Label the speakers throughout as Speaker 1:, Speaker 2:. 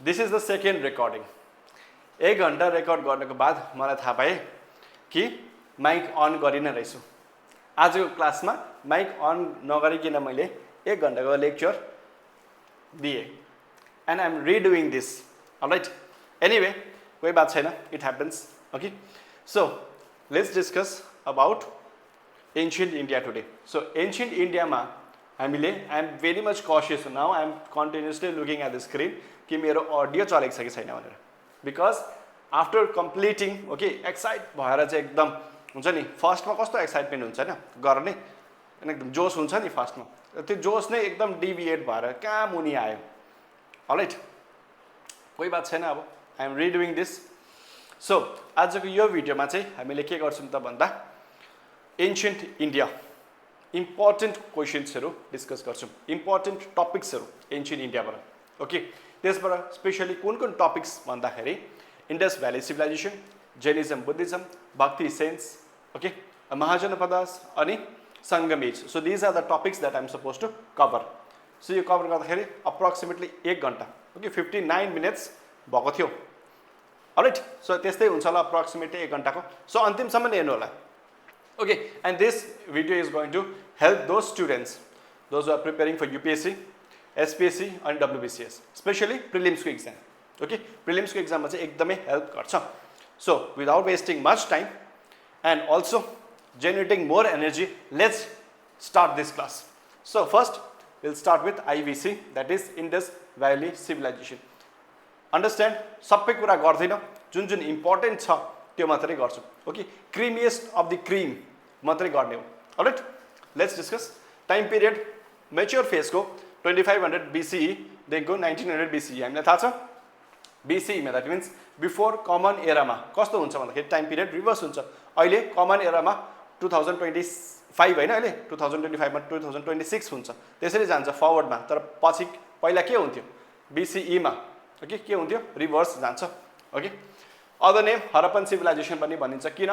Speaker 1: This is the second recording 1 घण्टा record गर्नको बाद मलाई थाहा पाएँ कि माइक अन गरिन रहेछु आजको क्लासमा माइक अन नगरिकन मैले 1 घण्टाको लेक्चर दिएँ and I am रिडुइङ this alright anyway कोही बात छैन it happens okay so let's discuss about ancient India today so ancient इन्डियामा हामीले I am very much cautious now I am continuously looking at the screen कि मेरो audio चलेको छ कि छैन भनेर because after completing okay excite भएर चाहिँ एकदम हुन्छ नि फर्स्टमा कस्तो एक्साइटमेन्ट हुन्छ होइन गर्ने एकदम जोस हुन्छ नि फर्स्टमा त्यो जोस नै एकदम डिभिएट भएर कहाँ मुनि आयो अलराइट कोही बात छैन अब आई एम रिडुइङ दिस सो आजको यो भिडियोमा चाहिँ हामीले के गर्छौँ त भन्दा एन्शियन्ट इन्डिया इम्पोर्टेन्ट क्वेसन्सहरू डिस्कस गर्छौँ इम्पोर्टेन्ट टपिक्सहरू एन्शियन्ट इन्डियाबाट ओके त्यसबाट स्पेसली कुन कुन टपिक्स भन्दाखेरि Indus valley civilization Jainism Buddhism Bhakti saints okay Mahajanapadas अनि Sangam age so these are the topics that I am suppose to cover so यो कभर गर्दाखेरि अप्रोक्सिमेटली 1 घण्टा ओके 59 मिनट्स भएको थियो अलराइट सो त्यस्तै हुन्छ होला अप्रोक्सिमेटली 1 घण्टाको सो अन्तिमसम्म हेर्नु होला okay and this video is going to help those students those who are preparing for UPSC SPSC and WBCS especially prelims ko exam okay prelims ko exam ma chai ekdamai help garcha so without wasting much time and also generating more energy let's start this class so first we'll start with IVC that is Indus Valley Civilization understand sabai kura gardaina jun jun important cha त्यो मात्रै गर्छु okay creamiest of the cream मात्रै गर्ने हो alright let's discuss time period mature फेजको 2500 BCE देखिको 1900 BCE हामीलाई थाहा छ BCE मा द्याट मिन्स बिफोर कमन एरामा कस्तो हुन्छ भन्दाखेरि टाइम पिरियड रिभर्स हुन्छ अहिले कमन एरामा 2025 होइन अहिले 2025 मा 2026 हुन्छ त्यसरी जान्छ फरवर्डमा तर पछि पहिला के हुन्थ्यो BCE मा ओके के हुन्थ्यो रिभर्स जान्छ okay other name Harappan civilisation पनि भनिन्छ किन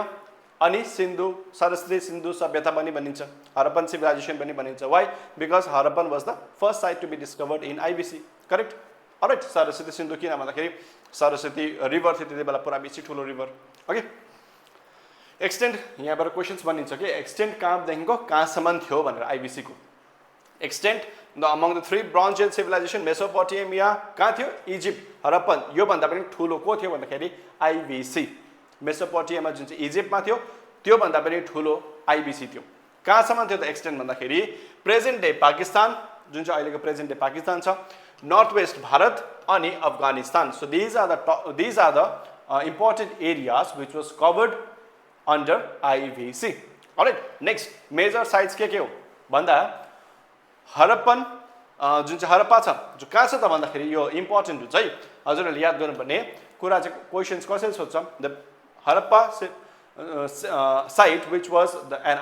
Speaker 1: अनि सिन्धु सरस्वती सिन्धु सभ्यता पनि भनिन्छ हरप्पन सिभिलाइजेसन पनि भनिन्छ why because Harappan was the first site to be discovered in IVC correct alright Saraswati Sindhu किन भन्दाखेरि सरस्वती रिभर थियो त्यति बेला पुरा बेसी ठुलो रिभर ओके एक्सटेन्ड यहाँबाट क्वेसन्स बनिन्छ कि एक्सटेन्ड कहाँदेखिको कहाँसम्म थियो भनेर IVC को extend among the 3 bronze age civilization Mesopotamia कहाँ थियो इजिप्ट हरप्पन यो भन्दा पनि ठुलो को थियो भन्दाखेरि IVC मेसोपोटामिया जुन चाहिँ इजिप्टमा थियो त्यो भन्दा पनि ठुलो IVC थियो कहाँसम्म थियो त एक्सटेन्ड भन्दाखेरि प्रेजेन्ट डे पाकिस्तान जुन चाहिँ अहिलेको प्रेजेन्ट डे पाकिस्तान छ नर्थ वेस्ट भारत अनि Afghanistan so these are the important areas which was covered under IVC alright next major sites के हो भन्दा हरप्पन जुन चाहिँ हरप्पा छ जो कहाँ छ त भन्दाखेरि यो इम्पोर्टेन्ट हुन्छ है हजुरहरूले याद गर्नुपर्ने कुरा चाहिँ क्वेसन्स कसरी सोध्छ the Harappa site which was an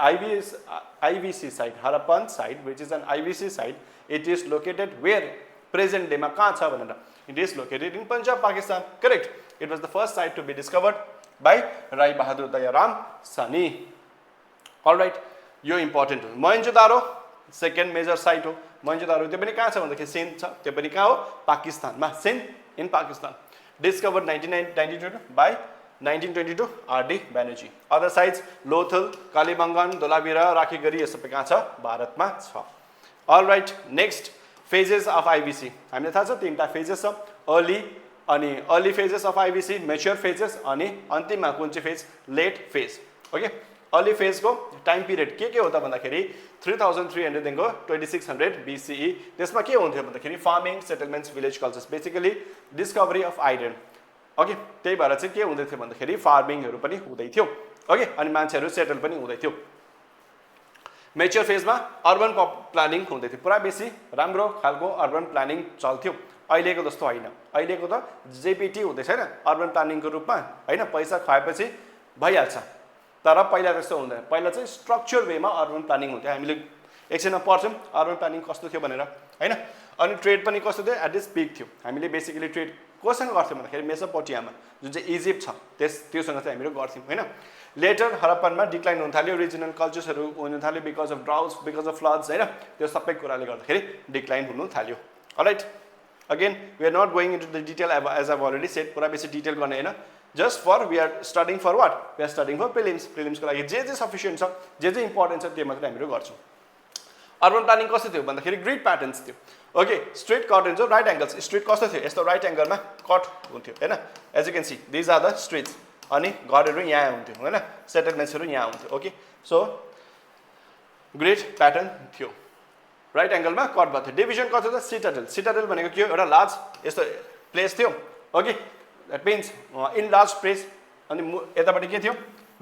Speaker 1: IVC site Harappan site which is an IVC site it is located where present डेमा कहाँ छ भनेर it is located in Punjab Pakistan correct it was the first site to be discovered by Rai Bahadur Dayaram Sahni alright यो important हो Mohenjodaro second major site हो मोहेन्जोदारो त्यो पनि कहाँ छ भन्दाखेरि सिन्ध छ त्यो पनि कहाँ हो पाकिस्तानमा Sindh in Pakistan discovered 1922 by 1922 RD Banerjee other sites Lothal Kalibangan Dholavira Rakhigarhi यो सबै कहाँ छ भारतमा छ alright next phases of IVC हामीलाई थाहा छ 3टा फेजेस छ early phases of IVC mature phases अनि अन्तिममा कुन चाहिँ phase late phase okay early फेजको टाइम पिरियड के हो त भन्दाखेरि 3300 देखिको 2600 BCE त्यसमा के हुन्थ्यो भन्दाखेरि farming settlements village cultures basically discovery of iron okay त्यही भएर चाहिँ के हुँदै थियो भन्दाखेरि फार्मिङहरू पनि हुँदै थियो ओके अनि मान्छेहरू सेटल पनि हुँदै थियो मेच्योर फेजमा अर्बन प्लानिङ हुँदै थियो पुरा बेसी राम्रो खालको अर्बन प्लानिङ चल्थ्यो अहिलेको जस्तो होइन अहिलेको त JPT हुँदै छैन अर्बन प्लानिङको रूपमा होइन पैसा खुवाएपछि भइहाल्छ तर पहिला त्यस्तो हुँदैन पहिला चाहिँ स्ट्रक्चर वेमा अर्बन प्लानिङ हुन्थ्यो हामीले एकछिनमा पढ्छौँ अर्बन प्लानिङ कस्तो थियो भनेर हैन अनि ट्रेड पनि कस्तो थियो एट इट्स पिक थियो हामीले बेसिकली ट्रेड कोसँग गर्थ्यौँ भन्दाखेरि मेसोपोटामियामा जुन चाहिँ इजिप्ट छ त्योसँग चाहिँ हामीहरू गर्थ्यौँ हैन लेटर हरप्पनमा डिक्लाइन हुन थाल्यो रिजनल कल्चर्सहरू हुन थाल्यो because of droughts because of floods हैन त्यो सबै कुराले गर्दाखेरि डिक्लाइन हुन थाल्यो all right Again, we are not going into the detail as I've already said. पुरा बेसी डिटेल गर्ने हैन. Just for we are studying for what? We are studying for prelims. Prelims को लागि जे सफिसिएन्ट छ, जे इम्पोर्टेन्ट छ त्यो मात्र हामीहरु गर्छौं. अर्बन प्लानिङ कस्तो थियो भन्दाखेरि ग्रिड प्याटर्न्स थियो. ओके, स्ट्रेट कट हुन्छ, राइट एंगल्स. स्ट्रेट कस्तो थियो? यस्तो राइट एंगलमा कट हुन्थ्यो हैन. As you can see this are the streets. अनि घरहरु यहाँ हुन्थ्यो हैन. सेटलमेन्ट्सहरु यहाँ हुन्थ्यो. ओके, सो ग्रिड प्याटर्न थियो. राइट एंगलमा कट भएको थियो. डिभिजन कस्तो थियो? सिटाडेल. सिटाडेल भनेको के हो? एउटा लार्ज यस्तो प्लेस थियो. Okay, that means in large place. अनि यतापटि के थियो?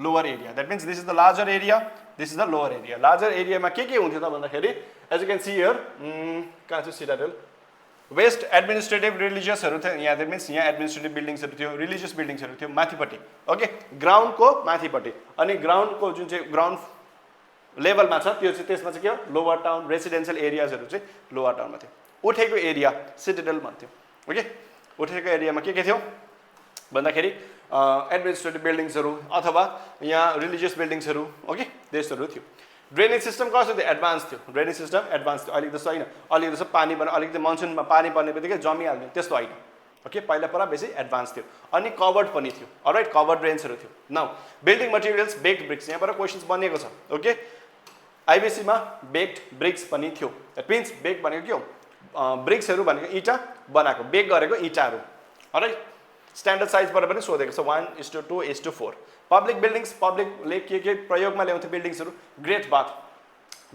Speaker 1: Lower area. That means this is the larger area, this is the lower area. Larger एरियामा के हुन्थ्यो त भन्दाखेरि as you can see here कहाँ छ सिटाडेल? वेस्ट एडमिनिस्ट्रेटिभ रिलिजियसहरु थियो यहाँ. दैट मीन्स यहाँ एडमिनिस्ट्रेटिभ बिल्डिङ्सहरु थियो, रिलिजियस बिल्डिङ्सहरु थियो माथिपट्टि. ओके, ग्राउन्डको माथिपट्टि. अनि ग्राउन्डको जुन चाहिँ ग्राउन्ड लेभलमा छ त्यो चाहिँ त्यसमा चाहिँ के हो? लोअर टाउन रेसिडेन्शियल एरियाजहरु चाहिँ लोअर टाउनमा थियो. उठेको एरिया सिटाडेल भन्थ्यो. ओके, उठेको एरियामा के थियो भन्दाखेरि एडमिनिस्ट्रेटिभ बिल्डिङ्सहरु अथवा यहाँ रिलिजियस बिल्डिङ्सहरु. ओके, त्यसहरु थियो. ड्रेनेज सिस्टम कस्तो थियो? एडभान्स थियो. ड्रेनेज सिस्टम एडभान्स थियो. अलिकति जस्तो हैन, अलिकति जस्तो पानी पर्ने, अलिकति मनसुनमा पानी पर्नेबित्तिकै जमिहाल्ने त्यस्तो हैन. ओके, पहिला पुरा बेसी एडभान्स थियो. अनि कभर्ड पनि थियो. अलराइट, कभर्ड ड्रेन्सहरु थियो. Now building materials baked bricks. यहाँबाट क्वेशन्स बनेको छ. ओके, आईबीसी मा बेक्ड ब्रिक्स पनि थियो. दैट मीन्स बेक भनेको के हो? ब्रिक्सहरु भनेको इटा बनाएको, बेक गरेको इटाहरु. अलराइट, स्ट्यान्डर्ड साइजबाट पनि सोधेको छ 1:2:4. पब्लिक बिल्डिङ्स, पब्लिकले के प्रयोगमा ल्याउँथ्यो बिल्डिङ्सहरु? ग्रेट बाथ.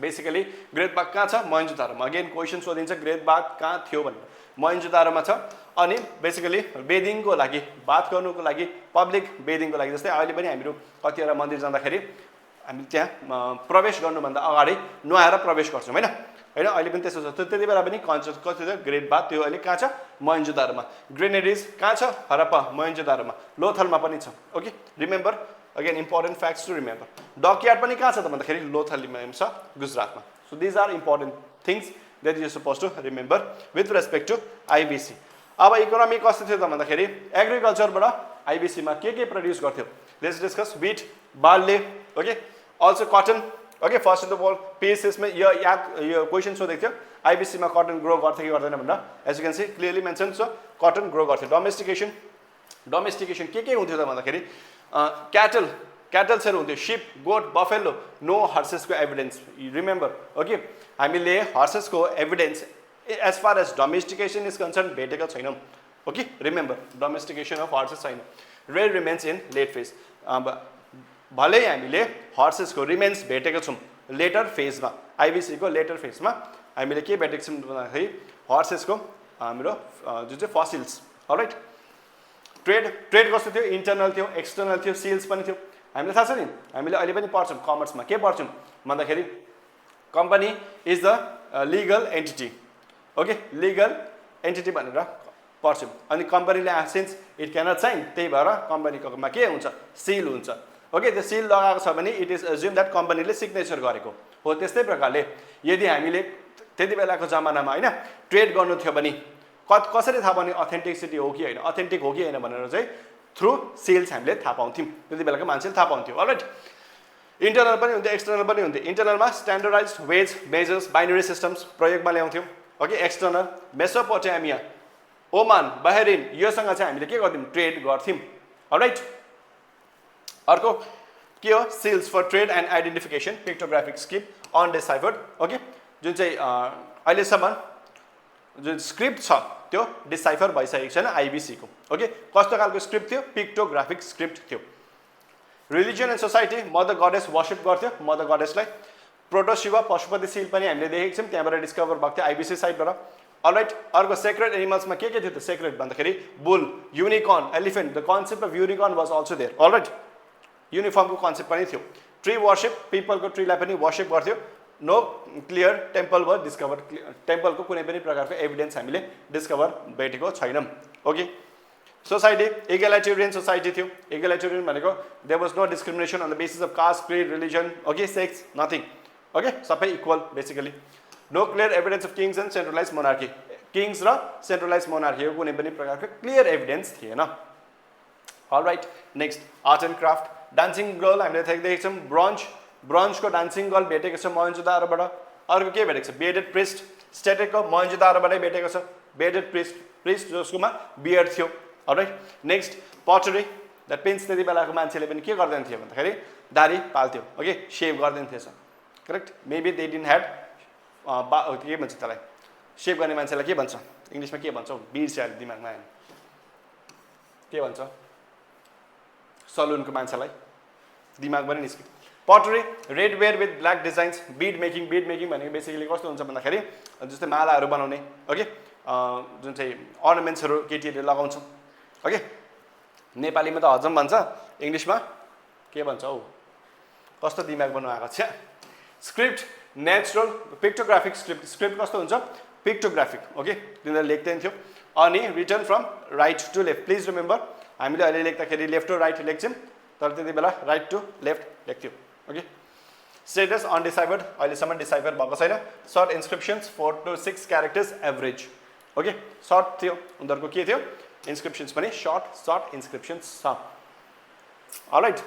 Speaker 1: बेसिकली ग्रेट बाथ कहाँ छ? मोहेन्जोदारोमा. अगेन क्वेशन सोधिन्छ ग्रेट बाथ कहाँ थियो भनेर. मोहेन्जोदारोमा छ. अनि बेसिकली बेदिङको लागि, बाथ गर्नुको लागि, पब्लिक बेदिङको लागि. जस्तै अहिले पनि हामीहरु कतिवटा मन्दिर जाँदाखेरि हामी त्यहाँ प्रवेश गर्नुभन्दा अगाडि नुहाएर प्रवेश गर्छौं हैन. हैन, अहिले पनि त्यसो छ. त्यति बेला पनि कन्सेप्ट कति थियो? ग्रेट बाथ. त्यो अहिले कहाँ छ? मोहेन्जोदारोमा. ग्रेनेडिज कहाँ छ? हरप्पा मोहेन्जोदारोमा. लोथलमा पनि छ. Okay, remember again important facts to remember. Dockyard पनि कहाँ छ त भन्दाखेरि लोथलमा छ, गुजरातमा. So these are important things that you are supposed to remember with respect to IVC. अब इकोनोमी कस्तो थियो त भन्दाखेरि एग्रिकल्चरबाट आईबीसी मा के प्रोड्युस गर्थ्यो? Let's discuss wheat, barley, okay, also cotton. Okay, first of the all PSS में यो क्वेशन सोधेको थियो आईबीसी मा कटन ग्रो गर्थ्यो कि गर्दैन भनेर. As you can see clearly mention. So cotton grow गर्थ्यो. डोमेस्टिकेसन के हुन्थ्यो त भन्दाखेरि क्याटल्सहरु हुन्थ्यो, शिप, गोट, बफेलो. नो हर्सेसको एभिडेन्स. रिमेम्बर, ओके, हामीले हर्सेसको evidence as far as domestication is concern भेटेको छैनौं. Okay, remember domestication of horses छैन. Rare remains in late phase. भले हामीले हर्सेसको रिमेन्स भेटेको छौं लेटर फेजमा, आईबीसी को लेटर फेजमा हामीले के भेटेको छौं भन्दाखेरि हर्सेसको हाम्रो जुन चाहिँ फसिल्स. अलराइट, ट्रेड कस्तो थियो? इन्टरनल थियो, एक्सटर्नल थियो, सेल्स पनि थियो. हामीले थाहा छ नि, हामीले अहिले पनि पढ्छौं कमर्समा. के पढ्छौं भन्दाखेरि company is the legal entity. Okay, legal entity भनेर पढ्छौं. अनि कम्पनीले सिन्स इट क्यानट साइन, त्यही भएर कम्पनीकोमा के हुन्छ? सिल हुन्छ. ओके, त्यो सिल लगाएको छ भने इट इज एज्युम दैट कम्पनीले सिग्नेचर गरेको हो. त्यस्तै प्रकारले यदि हामीले त्यति बेलाको जमानामा हैन ट्रेड गर्नु थियो भने कसरी थाहा पाउने अथेन्टिसिटी हो कि हैन, अथेन्टिक हो कि हैन भनेर चाहिँ थ्रु सेल्स हामीले थाहा पाउँथ्यौं. त्यति बेलाको मान्छेले थाहा पाउँथ्यो. अलराइट, इन्टरनल पनि हुन्थ्यो, एक्सटर्नल पनि हुन्थ्यो. इन्टरनलमा standardised weights, measures, binary systems प्रयोगमा ल्याउँथ्यौं. Okay, external Mesopotamia, Oman, Bahrain योसँग चाहिँ हामीले के गर्थ्यौं? ट्रेड गर्थ्यौं. अलराइट, अर्को के हो? Seals for trade and identification, pictographic script undeciphered. Okay, जुन चाहिँ अहिलेसम्म जुन स्क्रिप्ट छ त्यो डिसाइफर भइसकेको छैन आईबीसी को. ओके, कस्तो खालको स्क्रिप्ट थियो? पिक्टोग्राफिक स्क्रिप्ट थियो. Religion and society, mother goddess worship गर्थ्यो. मदर गडेसलाई प्रोटोशिवा पशुपति सिल पनि हामीले देखेको छौं, त्यहाँबाट डिस्कभर भएको थियो आईबीसी साइटबाट. अलराइट, अर्को सेक्रेड एनिमल्समा के थियो त? सेक्रेड भन्दाखेरि bull, unicorn, elephant. The concept of unicorn was also there. All right, युनिफर्मको concept पनि थियो. ट्री वर्शिप, पिपलको ट्रीलाई पनि वर्शिप गर्थ्यो. No clear temple was discover. टेम्पलको कुनै पनि प्रकारको एभिडेन्स हामीले डिस्कभर भेटेको छैनौं. ओके, सोसाइटी इगैलिटेरियन सोसाइटी थियो. इगैलिटेरियन भनेको there was no discrimination on the basis of caste, creed, religion, okay, sex, nothing. Okay, सबै equal basically. No clear evidence of kings and centralised monarchy. Kings र centralised मोनार्कीको कुनै पनि प्रकारको clear evidence थिएन. Alright, next art and craft. Dancing girl हामीले देखेको छौं. ब्रोन्जको डान्सिङ गर्ल भेटेको छ मोहेन्जोदारोबाट. अर्को के भेटेको छ? बियर्डेड प्रिस्ट, स्टेटेको मोहेन्जोदारोबाटै भेटेको छ. बेडेड प्रिस्ट जसकोमा बियर्ड थियो all right next pottery that means त्यति बेलाको मान्छेले पनि के गर्दैन थियो भन्दाखेरि दाढी पाल्थ्यो ओके शेभ गर्दैन थिएछ correct maybe they didn't had के भन्छ त्यसलाई शेभ गर्ने मान्छेलाई के भन्छ इङ्ग्लिसमा के भन्छ बिर्स्यो अहिले दिमागमा आएन के भन्छ सलुनको मान्छेलाई दिमाग पनि निस्क्यो pottery red ware with black designs bead making भनेको बेसिकली कस्तो हुन्छ भन्दाखेरि जस्तै मालाहरू बनाउने ओके जुन चाहिँ अर्नामेन्ट्सहरू केटीहरूले लगाउँछ ओके नेपालीमा त हजम भन्छ इङ्ग्लिसमा के भन्छ हौ कस्तो दिमाग बनाउनु आएको छ स्क्रिप्ट नेचुरल पिक्टोग्राफिक स्क्रिप्ट कस्तो हुन्छ पिक्टोग्राफिक ओके तिनीहरूले लेख्दैन थियो अनि written from right to left please remember हामीले अहिले लेख्दाखेरि लेफ्ट टु राइट लेख्छौँ तर त्यति बेला राइट टु लेफ्ट लेख्थ्यौँ ओके स्टेटस अनडिसाइफर्ड अहिलेसम्म डिसाइफर भएको छैन short inscriptions 4 to 6 characters average okay short थियो उनीहरूको के थियो इन्स्क्रिप्सन्स पनि सर्ट इन्स्क्रिप्सन्स छ अलराइट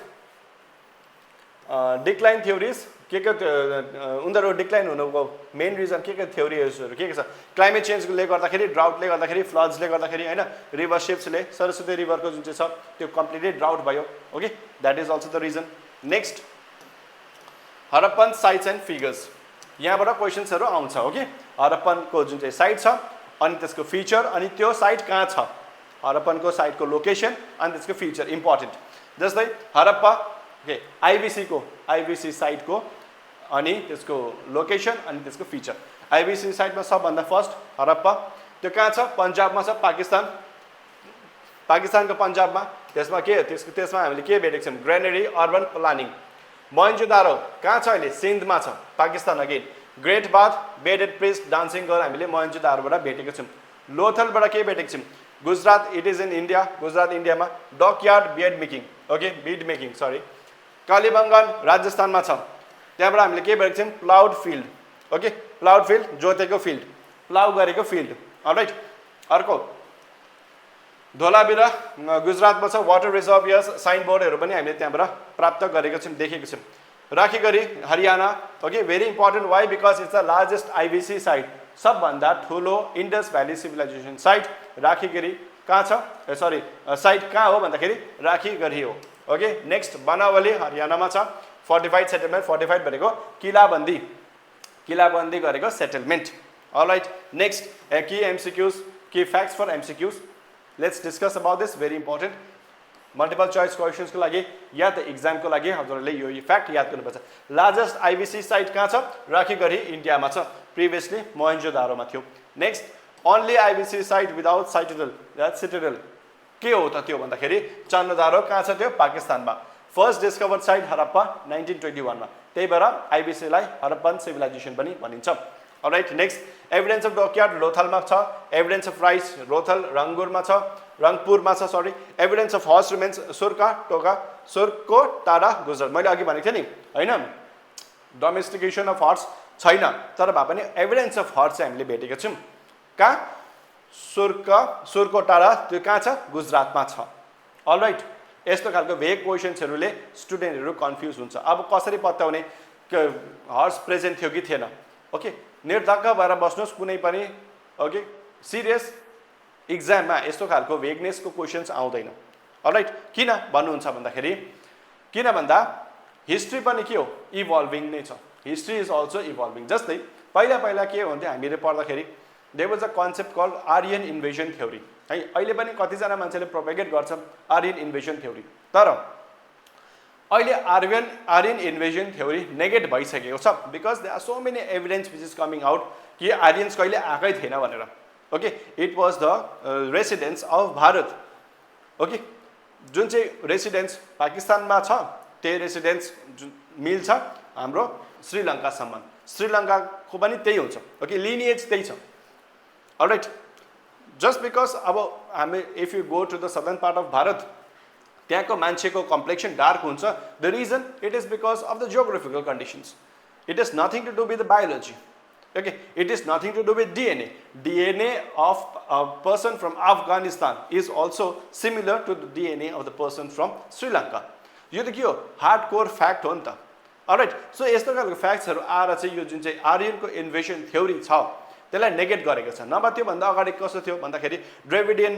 Speaker 1: डिक्लाइन थ्योरिज के उनीहरू डिक्लाइन हुनुको मेन रिजन के थ्योरिजहरू के छ क्लाइमेट चेन्जले गर्दाखेरि ड्राउटले गर्दाखेरि फ्लड्सले गर्दाखेरि होइन रिभर सिप्सले सरस्वती रिभरको जुन चाहिँ छ त्यो कम्प्लिटली ड्राउट भयो okay that is also the reason next Harappan sites and figures यहाँबाट क्वेसन्सहरू आउँछ ओके हरप्पनको जुन चाहिँ साइट छ अनि त्यसको फिचर अनि त्यो साइट कहाँ छ हरप्पनको साइटको लोकेसन अनि त्यसको फिचर इम्पोर्टेन्ट जस्तै हरप्पा ओके आइभिसी साइटको अनि त्यसको लोकेसन अनि त्यसको फिचर आइभिसी साइटमा सबभन्दा फर्स्ट हरप्पा त्यो कहाँ छ पन्जाबमा छ पाकिस्तानको पन्जाबमा त्यसमा त्यसमा हामीले के भेटेको छौँ ग्रेनेरी अर्बन प्लानिङ मोहेन्जोदारो कहाँ छ अहिले सिन्धमा छ Pakistan again great bath bearded priest dancing girl हामीले मोहेन्जोदारोबाट भेटेको छौँ लोथलबाट के भेटेको छौँ Gujarat it is in India Gujarat इन्डियामा dockyard bead making sorry Kalibangan राजस्थानमा छ त्यहाँबाट हामीले के भेटेको छौँ ploughed field okay ploughed field जोतेको फिल्ड प्लाउ गरेको फिल्ड अलराइट अर्को धोलाबिरा गुजरातमा छ वाटर रिजर्भियर्स साइन बोर्डहरू पनि हामीले त्यहाँबाट प्राप्त गरेको छौँ देखेको छौँ Rakhigarhi Haryana okay very important why because it's the largest IVC site सबभन्दा ठुलो Indus valley civilisation site Rakhigarhi कहाँ छ सरी साइट कहाँ हो भन्दाखेरि राखीगढी हो ओके नेक्स्ट बनावली हरियाणामा छ फोर्टिफाइड सेटलमेन्ट फोर्टिफाइड भनेको किलाबन्दी गरेको settlement alright next key MCQs key facts for MCQs let's discuss about this very important multiple choice क्वेसन्सको लागि या त इक्जामको लागि हजुरहरूले यो फ्याक्ट याद गर्नुपर्छ लार्जेस्ट आइभिसी साइट कहाँ छ राखीगढी इन्डियामा छ प्रिभियसली मोहेन्जोदारोमा थियो नेक्स्ट ओन्ली आइभिसी साइट विदाउट सिटिडल के हो त त्यो भन्दाखेरि चन्नदारो कहाँ छ त्यो पाकिस्तानमा फर्स्ट डिस्कभर्ड साइट हरप्पा 1921 मा त्यही भएर आइभिसीलाई हरप्पन सिभिलाइजेसन पनि भनिन्छ alright next evidence of dockyard लोथलमा छ एभिडेन्स अफ राइस रोथल रङ्गुरमा छ रङपुरमा छ sorry evidence of horse remains Surkotada Gujarat मैले अघि भनेको थिएँ नि होइन डोमेस्टिकेसन अफ हर्स छैन तर भए पनि एभिडेन्स अफ हर्स चाहिँ हामीले भेटेको छौँ कहाँ सुर्को टाडा त्यो कहाँ छ गुजरातमा छ अलराइट यस्तो खालको भेग क्वेसन्सहरूले स्टुडेन्टहरू कन्फ्युज हुन्छ अब कसरी पत्याउने हर्स प्रेजेन्ट थियो कि थिएन ओके निर्धक्क भएर बस्नुहोस् कुनै पनि ओके सिरियस इक्जाममा यस्तो खालको भेगनेसको क्वेसन्स आउँदैन अलराइट किन भन्नुहुन्छ भन्दाखेरि किन भन्दा हिस्ट्री पनि के हो इभल्भिङ नै छ हिस्ट्री इज अल्सो इभल्भिङ जस्तै पहिला के हुन्थ्यो हामीले पढ्दाखेरि there was a concept called Aryan invasion theory है अहिले पनि कतिजना मान्छेले प्रोपेगेट गर्छन् आर्यन इन्भेजन थ्योरी तर अहिले आर्यन इन्भेजन थ्योरी नेगेट भइसकेको छ because there are so many evidence which is coming out कि आर्यन्स कहिले आएकै थिएन भनेर okay it was the residence of Bharat okay जुन चाहिँ रेसिडेन्स पाकिस्तानमा छ त्यही रेसिडेन्स जुन मिल्छ हाम्रो श्रीलङ्कासम्म श्रीलङ्काको पनि त्यही हुन्छ ओके लिनिएज त्यही छ अलराइट जस्ट बिकज अब हामी if you go to the southern part of Bharat त्यहाँको मान्छेको कम्प्लेक्सन डार्क हुन्छ the reason it is because of the geographical conditions it is nothing to do with the biology okay it is nothing to do with DNA of a person from Afghanistan is also similar to the DNA of the person from Sri Lanka यो त के हो hardcore fact हो नि त all right so यस्तो खालको फ्याक्ट्सहरू आएर चाहिँ यो जुन चाहिँ आर्यनको इन्भेजन थ्योरी छ त्यसलाई नेगेट गरेको छ। नभए त्योभन्दा अगाडि कस्तो थियो भन्दाखेरि द्रविडियन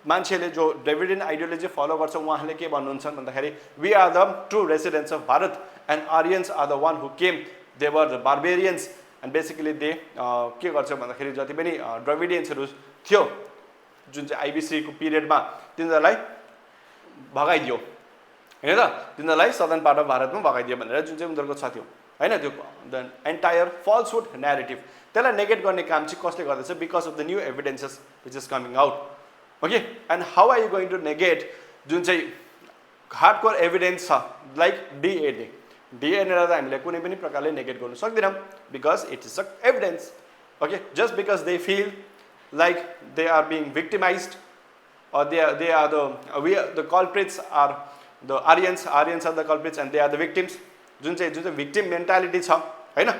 Speaker 1: मान्छेले जो द्रविडियन आइडियोलोजी फलो गर्छ उहाँले के भन्नुहुन्छ भन्दाखेरि we are the true residents of Bharat and Aryans are the one who came, they were the barbarians and basically they के गर्छ भन्दाखेरि जति पनि द्रविडियन्सहरू थियो जुन चाहिँ आइबिसी को पिरियडमा तिनीहरूलाई भगाइदियो हैन त, तिनीहरूलाई सदर्न पार्ट अफ भारतमा भगाइदियो भनेर जुन चाहिँ उनीहरूको छ त्यो हैन, त्यो द एन्टायर फल्सहुड न्यारेटिभ त्यसलाई नेगेट गर्ने काम चाहिँ कसले गर्दैछ because of the new evidences which is coming out. Okay, and how are you going to negate जुन चाहिँ हार्डकोर एभिडेन्स छ लाइक डिएनए, डिएनएलाई त हामीले कुनै पनि प्रकारले नेगेट गर्नु सक्दैनौँ because it is a evidence. Okay, just because they feel like they are being victimized or they are the culprits are the Aryans are the culprits and they are the victims, जुन चाहिँ victim mentality छ हैन,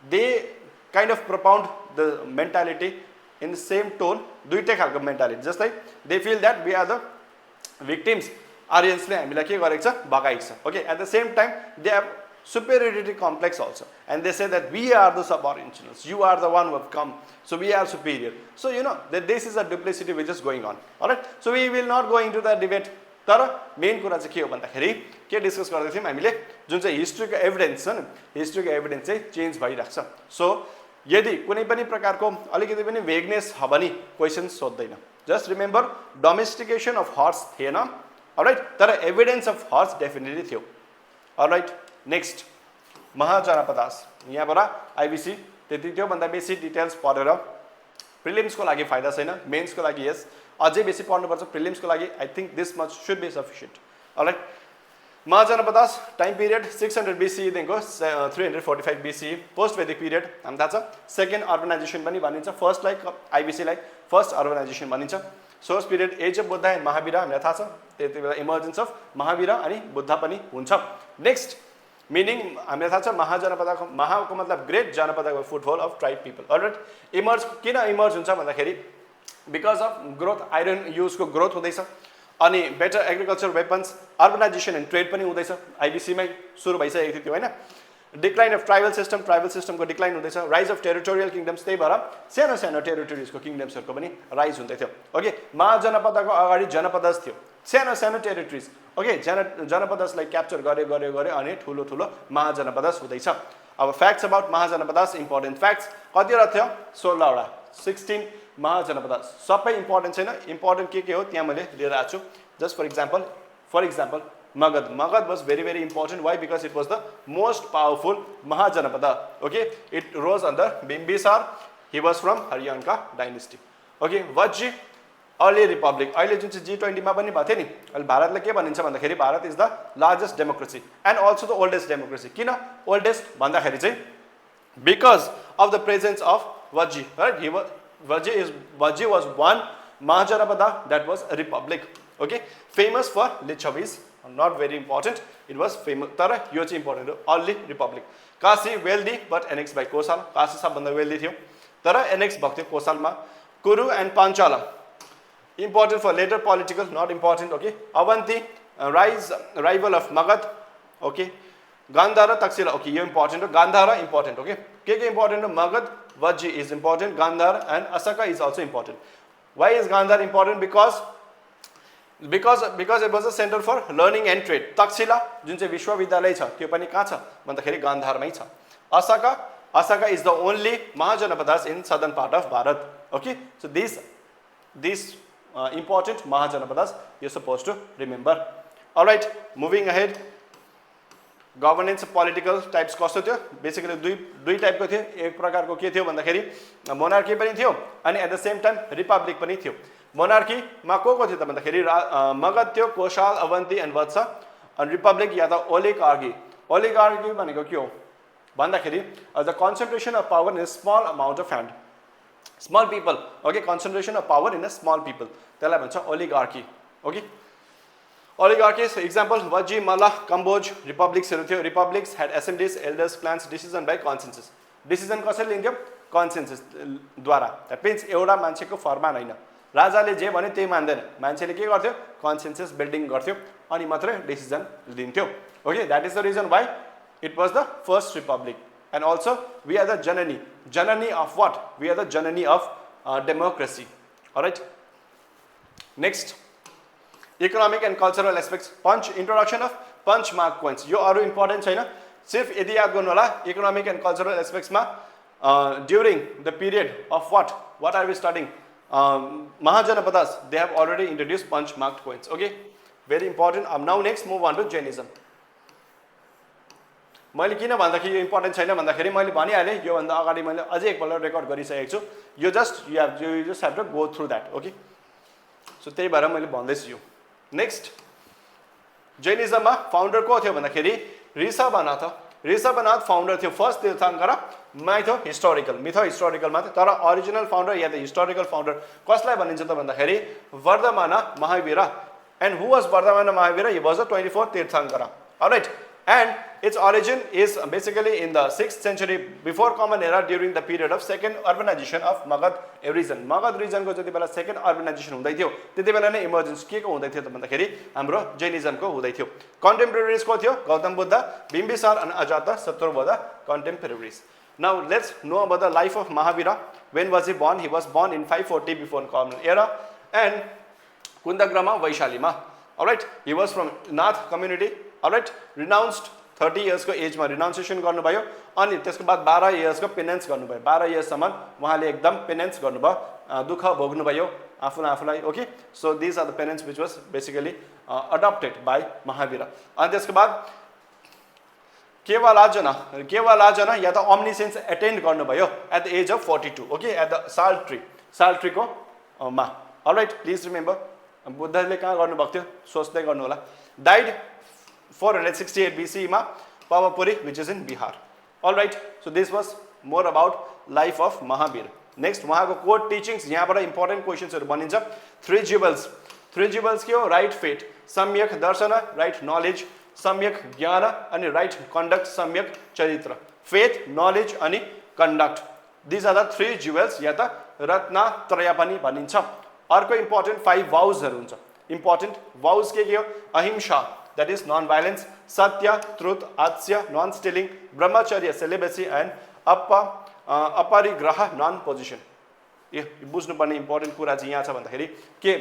Speaker 1: they kind of propound the mentality in the same tone, दुईटै खालको mentality जस्तै they feel that we are the victims, Aryans ले हामीलाई के गरेको छ भगाएको छ। Okay, at the same time they have superiority complex also and they say that we are the sub-originals, you are the one who have come, so we are superior. So you know that this is a duplicity which is going on. Alright, so we will not go into the debate. तर main कुरा चाहिँ के हो भन्दाखेरि के discuss गर्दै थियौँ हामीले जुन चाहिँ हिस्ट्रीको एभिडेन्स छ नि, हिस्ट्रीको एभिडेन्स चाहिँ चेन्ज भइरहेको छ। सो यदि कुनै पनि प्रकारको अलिकति पनि वेगनेस छ भने क्वेसन सोध्दैन। Just remember domestication of horse थिएन, अलराइट, तर एभिडेन्स अफ हर्स डेफिनेटली थियो। अलराइट, नेक्स्ट महाजनपदास, यहाँबाट आइबिसी त्यति त्योभन्दा बेसी डिटेल्स पढेर प्रिलिम्सको लागि फाइदा छैन, मेन्सको लागि यस अझै बेसी पढ्नुपर्छ, प्रिलिम्सको लागि I think this much should be sufficient. Alright, Mahajanapadas time period 600 BCE देखिको 345 BCE, पोस्ट वैदिक पिरियड हामीलाई थाहा छ। सेकेन्ड अर्बनाइजेसन पनि भनिन्छ, फर्स्टलाई आइबिसीलाई फर्स्ट अर्बनाइजेसन भनिन्छ। Source period age of Buddha and Mahavir हामीलाई थाहा छ, त्यति बेला इमर्जेन्स अफ महावीर अनि बुद्ध पनि हुन्छ। नेक्स्ट मिनिङ हामीलाई थाहा छ महाजनपदाको, महाको मतलब ग्रेट, जनपदाको footfall of tribe people. Alright, emerge किन इमर्ज हुन्छ भन्दाखेरि बिकज अफ ग्रोथ, आइरन युजको ग्रोथ हुँदैछ अनि better agriculture weapons, urbanisation and trade पनि हुँदैछ। आइबिसीमै सुरु भइसकेको थियो होइन। डिक्लाइन अफ ट्राइबल सिस्टमको डिक्लाइन हुँदैछ। राइज अफ टेरिटोरियल किङडम्स, त्यही भएर सानो सानो टेरिटोरिजको किङडम्सहरूको पनि राइज हुँदै थियो। ओके, महाजनपदाको अगाडि जनपदस थियो, सानो सानो टेरिटोरिज। ओके, जनपदसलाई क्याप्चर गरे अनि ठुलो ठुलो महाजनपदस हुँदैछ। अब फ्याक्ट्स अबाउट महाजनपदस, इम्पोर्टेन्ट फ्याक्ट्स कतिवटा थियो? 16वटा, 16 महाजनपदस। सबै इम्पोर्टेन्ट छैन, इम्पोर्टेन्ट के हो त्यहाँ मैले लिएर आएको छु। Just for example Magad was very important. Why? Because it was the most powerful Mahajanapada. Okay, it rose under Bimbisar. He was from Haryanka dynasty. Okay, Vajji, early republic. Early G20 मा पनि भएको थियो नि। अहिले भारतले के भनिन्छ भन्दाखेरि Bharat is the largest democracy and also the oldest democracy. किन oldest भन्दाखेरि चाहिँ because of the presence of Vajji. Right? Vajji was one Mahajanapada that was a republic. Okay, famous for Lichavis. Not very important. It was famous. Tara, यो चाहिँ important हो. Early republic. Kasi wealthy but annexed by Kosal. Kasi सबभन्दा wealthy थियो. Tara annexed भएको थियो कोसलमा. Kuru and Panchala. Important for later political. Not important. Okay. Avanti, rival of Magad. Okay. Gandhara, Taxila. Okay. यो important हो. Gandhara important. Okay. के important हो? Magad, Vajji is important. Gandhara and Asaka is also important. Why is Gandhara important? Because it was a center for learning and trade. Taxila, जुन चाहिँ विश्वविद्यालय छ त्यो पनि कहाँ छ भन्दाखेरि गान्धारमै छ. Asaka is the only Mahajanapadas in southern part of Bharat. Okay, so these important Mahajanapadas you're supposed to remember. All right, moving ahead. Governance political types कस्तो थियो? Basically दुई टाइपको थियो. एक प्रकारको के थियो भन्दाखेरि मोनार्की पनि थियो अनि at the same time Republic पनि थियो. मोनार्की मा को थियो त भन्दाखेरि मगध थियो, कोशाल, अवन्ती एन्ड वत्स, अनि रिपब्लिक या त ओलिगार्की. ओलिगार्की भनेको के हो भन्दाखेरि the concentration of power in a small amount of hand, small people. Okay, concentration of power in a small people, त्यसलाई भन्छ oligarchy. Okay, oligarchies example Vajji, Malla, Kamboja रिपब्लिक्सहरू थियो. Republics had assemblies, elders, clans, decision by consensus. Decision कसरी लिन्थ्यो? कन्सेन्ससद्वारा. That means एउटा मान्छेको फरमान होइन, राजाले जे भने त्यही मान्दैन, मान्छेले के गर्थ्यो? कन्सेन्सस बिल्डिङ गर्थ्यो अनि मात्रै डिसिजन लिन्थ्यो. Okay, that is the reason why it was the first republic. and also we are the janani of what? We are the janani of democracy. All right. Next, economic and cultural aspects. Introduction of punch mark points. यो अरु important छैन, सिर्फ यदि याद गर्नु होला economic and cultural aspects मा during the period of what are we studying? Mahajanapadas, they have already introduced punch marked points. Okay, very important. Now next move on to Jainism. मैले किन भन्दाखेरि यो इम्पोर्टेन्ट छैन भन्दाखेरि मैले भनिहाले यो भन्दा अगाडि मैले अझै एकपल्ट रेकर्ड गरिसकेको छु. You just have to go through that. Okay, so त्यही भएर मैले भन्दैछु यो. Next, Jainism मा फाउन्डर को थियो भन्दाखेरि ऋषभनाथ फाउन्डर थियो. फर्स्ट तीर्थंकर मिथो हिस्टोरिकल मा थियो, तर ओरिजिनल फाउन्डर या त हिस्टोरिकल फाउन्डर कसलाई भनिन्छ त भन्दाखेरि Varthaman Mahavir. And who was Vardhamana Mahavira? He was the 24th Tirthankara. Alright, and its origin is basically in the 6th century before Common Era, during the period of second urbanization of Magad region. Magad region को जति बेला second urbanization हुँदै थियो त्यति बेला नै emergence के को हुँदै थियो त भन्दाखेरि हाम्रो Jainism को हुँदै थियो. Contemporaries को थियो गौतम बुद्ध, बिम्बिसार and अजात शत्रु were the contemporaries. Now let's know about the life of Mahavira. When was he born? He was born in 540 before Common Era and Kundagrama Vaishalima. Alright, he was from Nath community. Alright, renounced 30 years को as मा रिनाउन्सिएसन गर्नुभयो अनि त्यसको बाद 12 years को पेनेन्स गर्नुभयो. 12 years सम्म उहाँले एकदम पेनेन्स गर्नुभयो, दुःख भोग्नुभयो आफूलाई. Okay, so this are the penance which was basically adopted by Mahavira. अनि त्यसको बाद केवलार्जुन या त ओम्निसेन्स अटेन्ड गर्नुभयो at the age of 42. Okay, at the sal tree को मा. अलराइट, प्लिज रिमेम्बर बुद्धले कहाँ गर्नुभएको थियो सोच्दै गर्नु होला. डाइड 468 BC मा Pavapuri, which is in Bihar. Alright, so this was more about life of Mahavir. Next, उहाँको कोर टिचिङ्स, यहाँबाट इम्पोर्टेन्ट क्वेसन्सहरु बनिन्छ. थ्री जिबल्स के हो? राइट फेट, सम्यक दर्शन, राइट नलेज, सम्यक ज्ञान अनि राइट कन्डक्ट, सम्यक चरित्र. फेथ, नलेज अनि conduct, this are the three jewels या त रत्नत्रय पनि भनिन्छ. अर्को इम्पोर्टेन्ट 5 वाउजहरु हुन्छ. इम्पोर्टेन्ट वाउज के हो? अहिंसा, that is non-violence, satya, truth, atsya, non-stealing, brahmacharya, celibacy, and aparigraha, non-possession. यो बुझ्नुपर्ने इम्पोर्टेन्ट कुरा चाहिँ यहाँ छ भन्दाखेरि के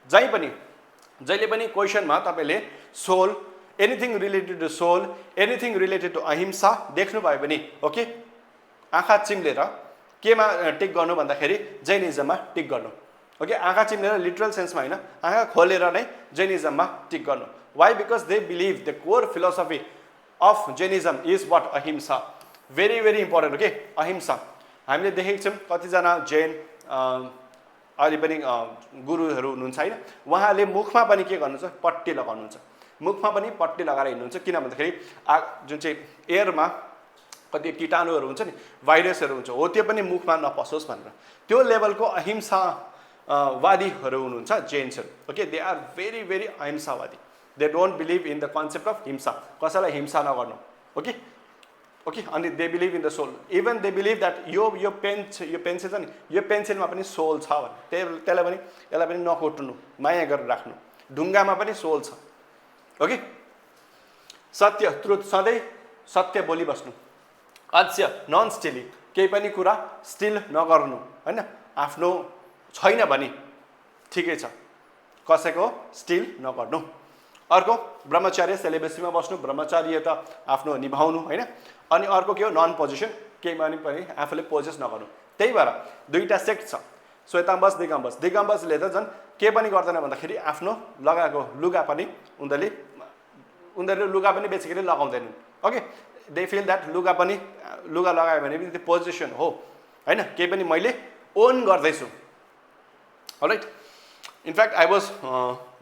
Speaker 1: जहिले पनि क्वेसनमा तपाईले soul, anything related to soul, anything related to ahimsa देख्नु भयो भने ओके आँखा चिम्लेर केमा टिक गर्नु भन्दाखेरि जैनिजममा टिक गर्नु. ओके, आँखा चिम्लेर लिटरल सेन्समा हैन, आँखा खोलेर नै जैनिजममा टिक गर्नु. Why? Because they believe the core philosophy of Jainism is what? Ahimsa. Very, very important. Okay, ahimsa. हामीले देखेको छौं कतिजना जैन अहिले पनि गुरुहरू हुनुहुन्छ हैन, उहाँले मुखमा पनि के गर्नुहुन्छ? पट्टी लगाउनुहुन्छ. मुखमा पनि पट्टी लगाएर हिँड्नुहुन्छ. किन भन्दाखेरि जुन चाहिँ एयरमा कति कीटाणुहरू हुन्छ नि, भाइरसहरू हुन्छ, हो त्यो पनि मुखमा नपसोस् भनेर त्यो लेभलको अहिंसा वादीहरू हुनुहुन्छ जैन्सहरू. Okay, they are very very अहिंसावादी. They don't believe in the concept of himsa. कसैलाई हिंसा नगर्नु. Okay, and they believe in the soul. Even they believe that यो पेन्सिल छ नि, यो पेन्सिलमा पनि सोल छ भने त्यसलाई पनि नकोट्नु, माया गरेर राख्नु. ढुङ्गामा पनि सोल छ. ओके, सत्य, ट्रुथ, सधैँ सत्य बोली बस्नु. अस्य, नन स्टिलिङ, केही पनि कुरा स्टिल नगर्नु हैन. आफ्नो छैन भने ठिकै छ, कसैको स्टिल नगर्नु. अर्को ब्रह्मचर्य, सेलिबेसीमा बस्नु, ब्रह्मचर्य त आफ्नो निभाउनु हैन. अनि अर्को के हो? नन पोजिसन, केही पनि आफूले पोजेस नगर्नु. त्यही भएर दुईटा सेक्ट छ, श्वेताम्बस, दिगम्बसले त झन् के पनि गर्दैन भन्दाखेरि आफ्नो लगाएको लुगा पनि उनीहरूले लुगा पनि बेसिकली लगाउँदैनन्. ओके, दे फिल द्याट लुगा लगायो भने पनि त्यो पोजिसन हो हैन, केही पनि मैले ओन गर्दैछु. All right, in fact I was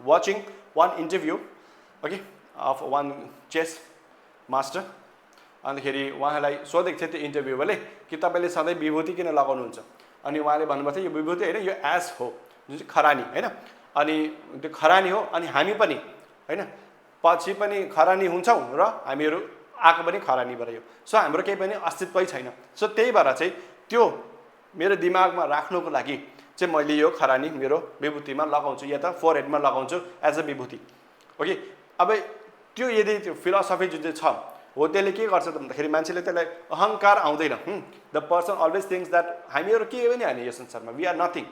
Speaker 1: watching one interview, okay, of one chess master. अन्तखेरि उहाँलाई सोधेको थियो त्यो इन्टरभ्यूले कि तपाईले सधैँ विभूति किन लगाउनुहुन्छ? अनि उहाँले भन्नुभएको थियो यो विभूति हैन, यो एस हो, जुन चाहिँ खरानी हैन. अनि त्यो खरानी हो अनि हामी पनि हैन पछि पनि खरानी हुन्छौँ र हामीहरू आएको पनि खरानीबाट हो. सो हाम्रो केही पनि अस्तित्वै छैन. सो त्यही भएर चाहिँ त्यो मेरो दिमागमा राख्नको लागि चाहिँ मैले यो खरानी मेरो विभूतिमा लगाउँछु या त फोरहेडमा लगाउँछु एज अ विभूति. ओके, अब त्यो यदि त्यो फिलोसफी जुन चाहिँ छ हो त्यसले के गर्छ त भन्दाखेरि मान्छेले त्यसलाई अहंकार आउँदैन the person always thinks that हामीहरू के पनि होइन यो संसारमा we are nothing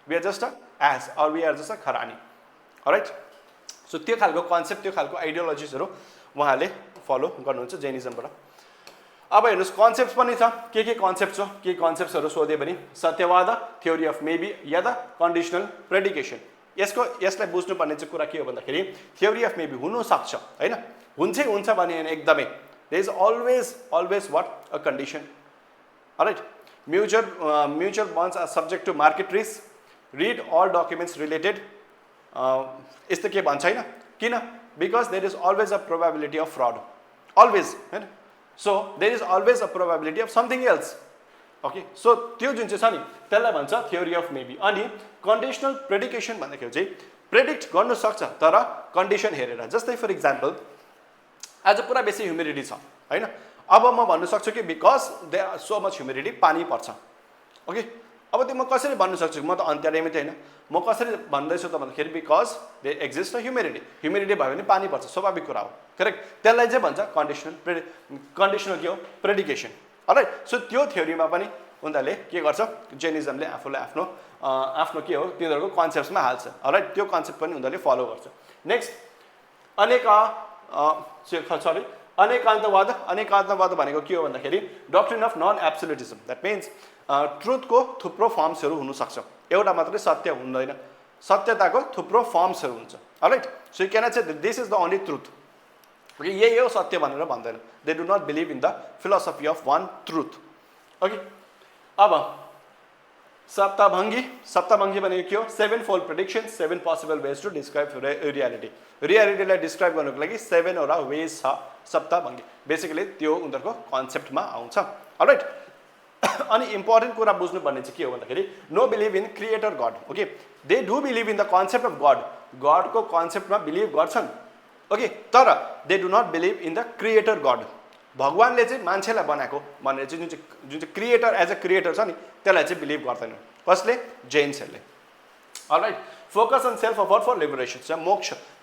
Speaker 1: we are just a ash or we are just a खरानी अलराइट सो त्यो खालको कन्सेप्ट त्यो खालको आइडियोलोजिजहरू उहाँले फलो गर्नुहुन्छ जैनिज्मबाट अब हेर्नुहोस् कन्सेप्ट पनि छ के कन्सेप्ट छ के कन्सेप्ट्सहरू सोधे भने सत्यवाद थ्योरी अफ मेबी या द कन्डिसनल प्रेडिकेसन यसलाई बुझ्नुपर्ने चाहिँ कुरा के हो भन्दाखेरि थ्योरी अफ मेबी हुनसक्छ होइन हुन्छ भने एकदमै there is always what a condition alright mutual bonds are subject to market risk read all documents related यस्तो के भन्छ होइन किन because there is always a probability of fraud always होइन so there is always a probability of something else okay so त्यो जुन चाहिँ छ नि त्यसलाई भन्छ थ्योरी अफ मेबी अनि कन्डिसनल प्रेडिकेसन भन्दाखेरि चाहिँ प्रेडिक्ट गर्नु सक्छ तर कन्डिसन हेरेर जस्तै फर इक्जाम्पल आज पुरा बेसी ह्युमिडिटी छ होइन अब म भन्नु सक्छु कि because they are so much humidity पानी पर्छ ओके अब त्यो म कसरी भन्नु सक्छु म त अन्त्यमा होइन म कसरी भन्दैछु त भन्दाखेरि because they exist a humidity भयो भने पानी पर्छ स्वाभाविक कुरा हो करेक्ट त्यसलाई चाहिँ भन्छ कन्डिसनल के हो प्रेडिकेसन अलराइट सो त्यो थ्योरीमा पनि उनीहरूले के गर्छ जैनिज्मले आफूलाई आफ्नो के हो तिनीहरूको कन्सेप्ट्समा हाल्छ अलराइट त्यो कन्सेप्ट पनि उनीहरूले फलो गर्छ नेक्स्ट अनेकान्तवाद भनेको के हो भन्दाखेरि doctrine of non absolutism that means ट्रुथको थुप्रो फर्म्सहरू हुनसक्छ एउटा मात्रै सत्य हुँदैन सत्यताको थुप्रो फर्म्सहरू हुन्छ alright so you cannot say this is the only truth okay यही हो सत्य भनेर भन्दैन they do not believe in the philosophy of one truth okay अब सप्तभङ्गी भनेको के हो 7 fold prediction 7 possible ways to describe रियालिटीलाई डिस्क्राइब गर्नुको लागि 7 वटा वेज छ सप्तभङ्गी बेसिकली त्यो उनीहरूको कन्सेप्टमा आउँछ अलराइट अनि इम्पोर्टेन्ट कुरा बुझ्नुपर्ने चाहिँ के हो भन्दाखेरि no believe in creator god okay they do believe in the concept of गडको कन्सेप्टमा बिलिभ गर्छन् ओके तर they do not believe in the creator god भगवानले चाहिँ मान्छेलाई बनाएको भनेर चाहिँ जुन चाहिँ क्रिएटर एज अ क्रिएटर छ नि त्यसलाई चाहिँ बिलिभ गर्दैन कसले जैन्सहरूले alright focus on self effort for liberation चाहिँ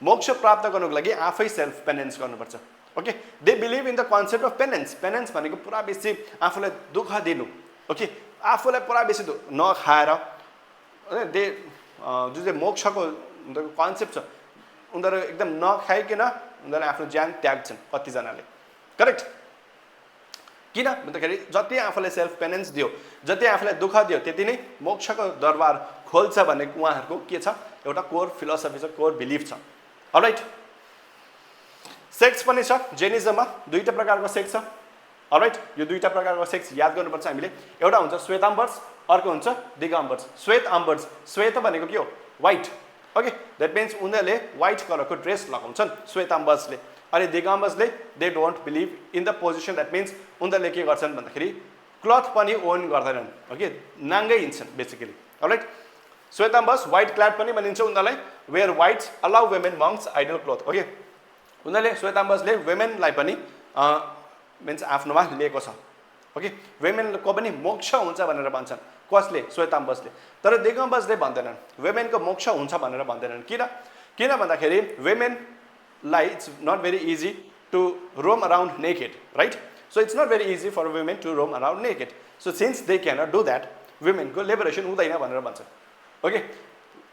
Speaker 1: मोक्ष प्राप्त गर्नुको लागि आफै सेल्फ पेनेन्स गर्नुपर्छ okay they believe in the concept of penance भनेको पुरा बेसी आफूलाई दुःख दिनु ओके आफूलाई पुरा बेसी नखाएर दे जुन चाहिँ मोक्षको उनीहरूको कन्सेप्ट छ उनीहरू एकदम नखाइकन उनीहरूले आफ्नो ज्यान त्याग्छन् कतिजनाले करेक्ट किन भन्दाखेरि जति आफूलाई सेल्फ पेनेन्स दियो जति आफूलाई दुःख दियो त्यति नै मोक्षको दरबार खोल्छ भन्ने उहाँहरूको के छ एउटा कोर फिलोसफी छ कोर बिलिफ छ अलराइट सेक्स पनि छ जैनिज्ममा दुईटा प्रकारको सेक्स छ अलराइट यो दुईटा प्रकारको सेक्स याद गर्नुपर्छ हामीले एउटा हुन्छ श्वेताम्बर्स अर्को हुन्छ दिगम्बर्स श्वेत भनेको के हो व्हाइट ओके द्याट मिन्स उनीहरूले व्हाइट कलरको ड्रेस लगाउँछन् श्वेताम्बर्सले अनि दिगम्बर्सले they don't believe in the position that means उनीहरूले के गर्छन् भन्दाखेरि क्लथ पनि ओन गर्दैनन् ओके नाङ्गै हिँड्छन् basically alright Shwetambars white clad पनि भनिन्छ उनीहरूलाई wear whites allow women monks idol cloth okay उनीहरूले श्वेताम्बर्सले वेमेनलाई पनि मिन्स आफ्नोमा लिएको छ ओके वेमेनको पनि मोक्ष हुन्छ भनेर भन्छन् कसले श्वेताम्बर्सले तर दिगम्बर्सले भन्दैनन् वेमेनको मोक्ष हुन्छ भनेर भन्दैनन् किन भन्दाखेरि वेमेनलाई it's not very easy to roam around naked right so it's not very easy for women to roam around naked so since they cannot do that वुमेनको लिबरेसन हुँदैन भनेर भन्छ ओके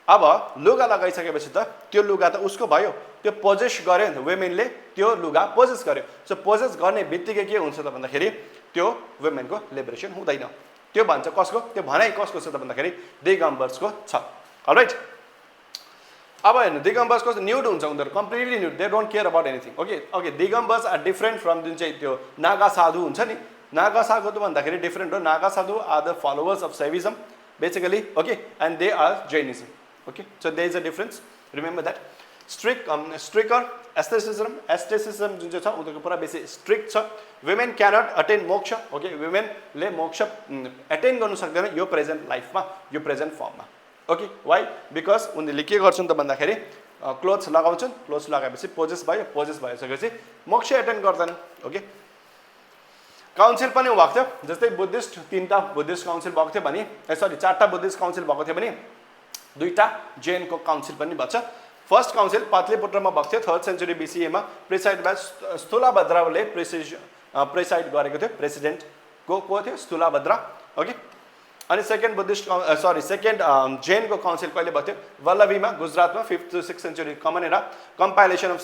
Speaker 1: अब लुगा लगाइसकेपछि त त्यो लुगा त उसको भयो त्यो पोजेस गर्यो नि वुमेनले त्यो लुगा पोजेस गर्यो सो पोजेस गर्ने बित्तिकै के हुन्छ त भन्दाखेरि त्यो वुमेनको लिबरेसन हुँदैन त्यो भन्छ कसको त्यो भनाइ कसको छ त भन्दाखेरि दिगम्बर्सको छ अलराइट अब हेर्नु दिगम्बर्सको न्युड हुन्छ उनीहरू completely nude they don't care about anything okay दिगम्बर्स आर डिफरेन्ट फ्रम जुन चाहिँ त्यो नागा साधु हुन्छ नि नागा साधु भन्दाखेरि डिफरेन्ट हो Naga sadhu are the followers of Shaivism basically okay and they are Jainism okay so there is a difference remember that stricter asceticism जुन चाहिँ छ उनीहरूको पुरा बेसी स्ट्रिक्ट छ women cannot attain moksha okay women ले मोक्ष अटेन गर्न सक्दैन यो प्रेजेन्ट लाइफमा यो प्रेजेन्ट फर्ममा ओके why because उनीहरूले के गर्छन् त भन्दाखेरि क्लोथ्स लगाउँछन् क्लोथ्स लगाएपछि पोजेस भइसकेपछि मोक्ष अटेन गर्दैनन् ओके काउन्सिल पनि भएको थियो जस्तै बुद्धिस्ट 3टा बुद्धिस्ट काउन्सिल भएको थियो भने 4टा बुद्धिस्ट काउन्सिल भएको थियो भने 2टा जैनको काउन्सिल पनि भन्छ फर्स्ट काउन्सिल पाटलिपुत्रमा भएको थियो 3rd सेन्चुरी BCE मा प्रेसाइड बाइ स्थूलाभद्रले प्रेसाइड गरेको थियो प्रेसिडेन्ट को थियो स्थूलाभद्र ओके अनि सेकेन्ड जैनको काउन्सिल कहिले भएको थियो वल्लभीमा गुजरातमा 5th to 6th century common era compilation of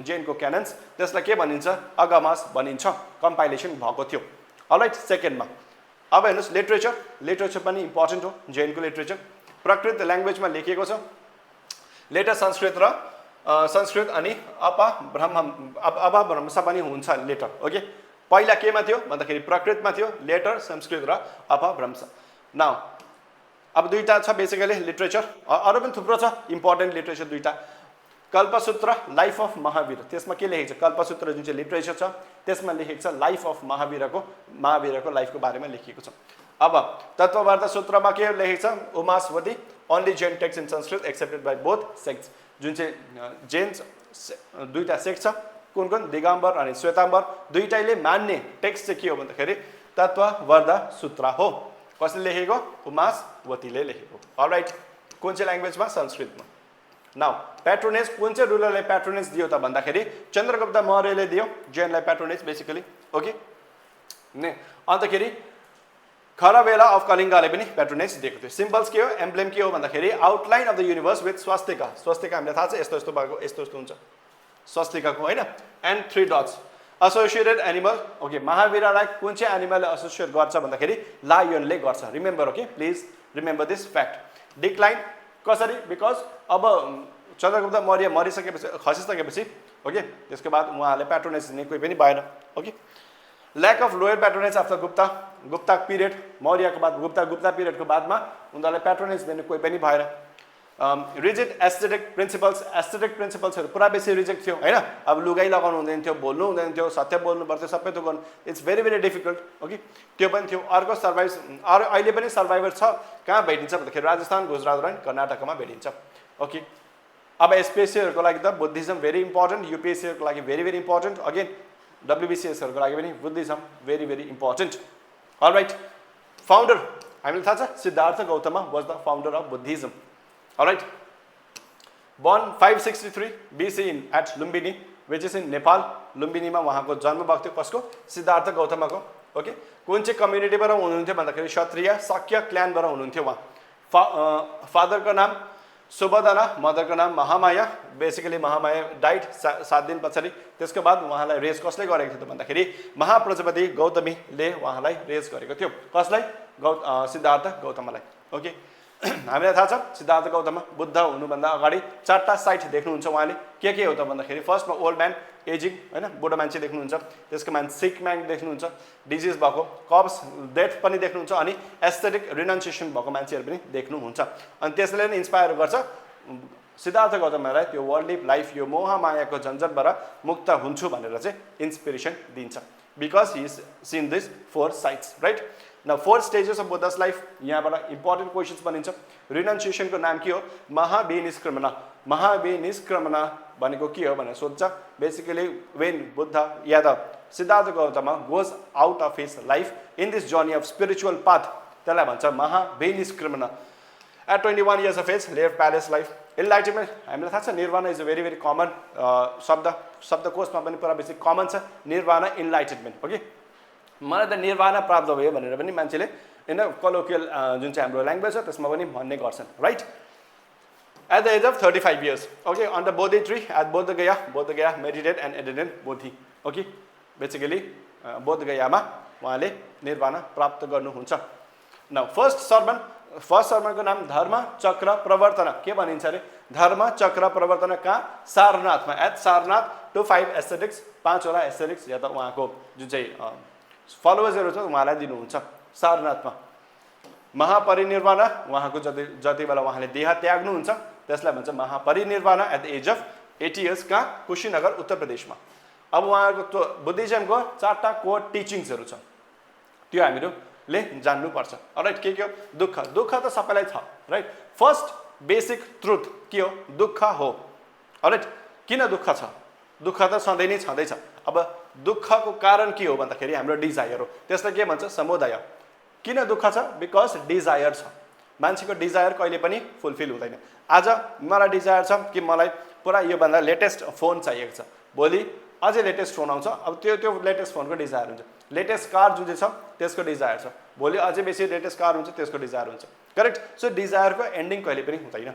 Speaker 1: जैनको क्यानन्स त्यसलाई के भनिन्छ अगमास भनिन्छ कम्पाइलेसन भएको थियो अलराइट सेकेन्डमा अब हेर्नुस् लिटरेचर पनि इम्पोर्टेन्ट हो जैनको लिटरेचर प्राकृत ल्याङ्ग्वेजमा लेखिएको छ लेटर संस्कृत अनि अपभ्रंश पनि हुन्छ लेटर ओके पहिला केमा थियो भन्दाखेरि प्राकृतमा थियो लेटर संस्कृत र अपभ्रंश नाउ अब दुईटा छ बेसिकली लिटरेचर अरु पनि थुप्रो छ इम्पोर्टेन्ट लिटरेचर दुईटा कल्पसूत्र लाइफ अफ महावीर त्यसमा के लेखेको छ कल्पसूत्र जुन चाहिँ लिटरेचर छ त्यसमा लेखेको छ लाइफ अफ महावीरको लाइफको बारेमा लेखिएको छ अब तत्त्ववार्ता सूत्रमा के लेखेको छ Umaswati only Jain text in Sanskrit accepted by both sects जुन चाहिँ जैन दुईटा सेक्ट छ कुन दिगम्बर अनि श्वेताम्बर दुईटैले मान्ने टेक्स्ट चाहिँ के हो भन्दाखेरि तत्त्ववार्ता सूत्र हो कसले लेखेको उमासवतीले लेखेको अलराइट कुन चाहिँ ल्याङ्ग्वेजमा संस्कृतमा नाउ प्याट्रोनेज कुन चाहिँ रुलरले प्याट्रोनेज दियो त भन्दाखेरि चन्द्रगुप्त मौर्यले दियो जैनलाई प्याट्रोनेज बेसिकली ओके ने अन्तखेरि खरवेला अफ कलिङ्गले पनि प्याट्रोनेज दिएको थियो सिम्बल्स के हो एम्ब्लेम के हो भन्दाखेरि outline of the universe with swastika हामीलाई थाहा छ यस्तो भएको यस्तो हुन्छ स्वस्तिकाको हैन and 3 dots associated animal okay महावीरलाई कुन चाहिँ एनिमलले एसोसिएट गर्छ भन्दाखेरि लायनले गर्छ remember okay please remember this fact decline कसरी बिकज अब चन्द्रगुप्त मौर्य मरिसकेपछि खसिसकेपछि ओके त्यसको बाद उहाँले प्याट्रोनेज दिने कोही पनि भएन okay lack of loyal patronage after Gupta period मौर्यको बाद गुप्ता पिरियडको बादमा उनीहरूले प्याट्रोनेज दिने कोही पनि भएन रिजिड एस्थेटिक प्रिन्सिपल्सहरू पुरा बेसी रिजेक्ट थियो हैन अब लुगाई लगाउनु हुँदैन थियो बोल्नु हुँदैन थियो सत्य बोल्नु पर्थ्यो सबै त्यो गर्नु इट्स भेरी डिफिकल्ट ओके त्यो पनि थियो अर्को अहिले पनि सर्भाइभर छ कहाँ भेटिन्छ भन्दाखेरि राजस्थान गुजरात र कर्नाटकमा भेटिन्छ ओके अब एसपीएससीहरूको लागि त बुद्धिज्म भेरी इम्पोर्टेन्ट यूपीएससीहरूको लागि भेरी इम्पोर्टेन्ट अगेन WBCSहरूको लागि पनि Buddhism very important alright founder हामीलाई थाहा छ Siddhartha Gautama was the founder of Buddhism alright born 563 BC at Lumbini which is in Nepal लुम्बिनीमा उहाँको जन्म भएको थियो कसको सिद्धार्थ गौतमको ओके कुन चाहिँ कम्युनिटीबाट हुनुहुन्थ्यो भन्दाखेरि क्षत्रिय शाक्य क्ल्यानबाट हुनुहुन्थ्यो उहाँ फादरको नाम सुबोधना मदरको नाम महामाया बेसिकली महामाया डाइट 7 दिन पछाडि त्यसको बाद उहाँलाई रेज कसले गरेको थियो त भन्दाखेरि महाप्रजापति गौतमीले उहाँलाई रेज गरेको थियो कसलाई सिद्धार्थ गौतमलाई ओके हामीलाई थाहा छ सिद्धार्थ गौतम बुद्ध हुनुभन्दा अगाडि 4टा साइट देख्नुहुन्छ उहाँले के हो त भन्दाखेरि फर्स्टमा ओल्ड म्यान एजिङ हैन बुढो मान्छे देख्नुहुन्छ त्यसको मान सिक म्यान देख्नुहुन्छ डिजिज भएको कब्स डेथ पनि देख्नुहुन्छ अनि एस्थेटिक रिनाउन्सिएसन भएको मान्छेहरू पनि देख्नुहुन्छ अनि त्यसले नै इन्स्पायर गर्छ सिद्धार्थ गौतमलाई त्यो वर्ल्डली लाइफ यो मोह मायाको झन्झटबाट मुक्त हुन्छु भनेर चाहिँ इन्स्पिरेसन दिन्छ because he is seen this 4 sites right Now 4 stages of Buddha's life यहाँबाट इम्पोर्टेन्ट क्वेशन्स बनिन्छ रिनाउन्सिएसनको नाम के हो महाविनिष्क्रमण भनेको के हो भनेर सोध्छ बेसिकली व्हेन बुद्ध या the Siddhartha Gautama goes out of his life in this journey of spiritual path त्यसलाई भन्छ Mahabhinishkramana at 21 years of age live palace life enlightenment हामीलाई थाहा छ nirvana is a very common शब्दकोशमा पनि पुरा बेसी कमन छ निर्वाणा इनलाइटमेन्ट ओके मलाई त निर्वाणा प्राप्त भयो भनेर पनि मान्छेले हैन कोलोकियल जुन चाहिँ हाम्रो ल्याङ्ग्वेज छ त्यसमा पनि भन्ने गर्छन् right at the age of 35 years okay on the Bodhi tree at Bodh Gaya meditate and एडिटेड बोधि ओके बेसिकली बोधगयामा उहाँले निर्वाणा प्राप्त गर्नुहुन्छ नाउ फर्स्ट सर्मनको नाम धर्म चक्र प्रवर्तन के भनिन्छ अरे धर्म चक्र प्रवर्तन कहाँ सारनाथमा एट सारनाथ टु 5 एस्थेटिक्स 5 वटा एस्थेटिक्स या त उहाँको जुन चाहिँ फलोवर्सहरू छ उहाँलाई दिनुहुन्छ सारनाथमा महापरिनिर्वाणा उहाँको जति बेला उहाँले देह त्याग्नुहुन्छ त्यसलाई भन्छ Mahaparinirvana at the age of 80 years कहाँ कुशीनगर उत्तर प्रदेशमा अब उहाँको बुद्धिज्मको 4टा कोर टिचिङ्सहरू छ त्यो हामीहरूले जान्नुपर्छ अलराइट के हो दुःख त सबैलाई छ राइट फर्स्ट बेसिक ट्रुथ के हो दुःख हो अलराइट किन दुःख छ दुःख त सधैँ नै छँदैछ अब दुःखको कारण के हो भन्दाखेरि हाम्रो डिजायर हो त्यसलाई के भन्छ समुदाय किन दुःख छ बिकज डिजायर छ मान्छेको डिजायर कहिले पनि फुलफिल हुँदैन। आज मलाई डिजायर छ कि मलाई पुरा योभन्दा लेटेस्ट फोन चाहिएको छ, भोलि अझै लेटेस्ट फोन आउँछ, अब त्यो लेटेस्ट फोनको डिजायर हुन्छ। लेटेस्ट कार जुन चाहिँ छ त्यसको डिजायर छ, भोलि अझै बेसी लेटेस्ट कार हुन्छ त्यसको डिजायर हुन्छ, करेक्ट। सो डिजायरको एन्डिङ कहिले पनि हुँदैन,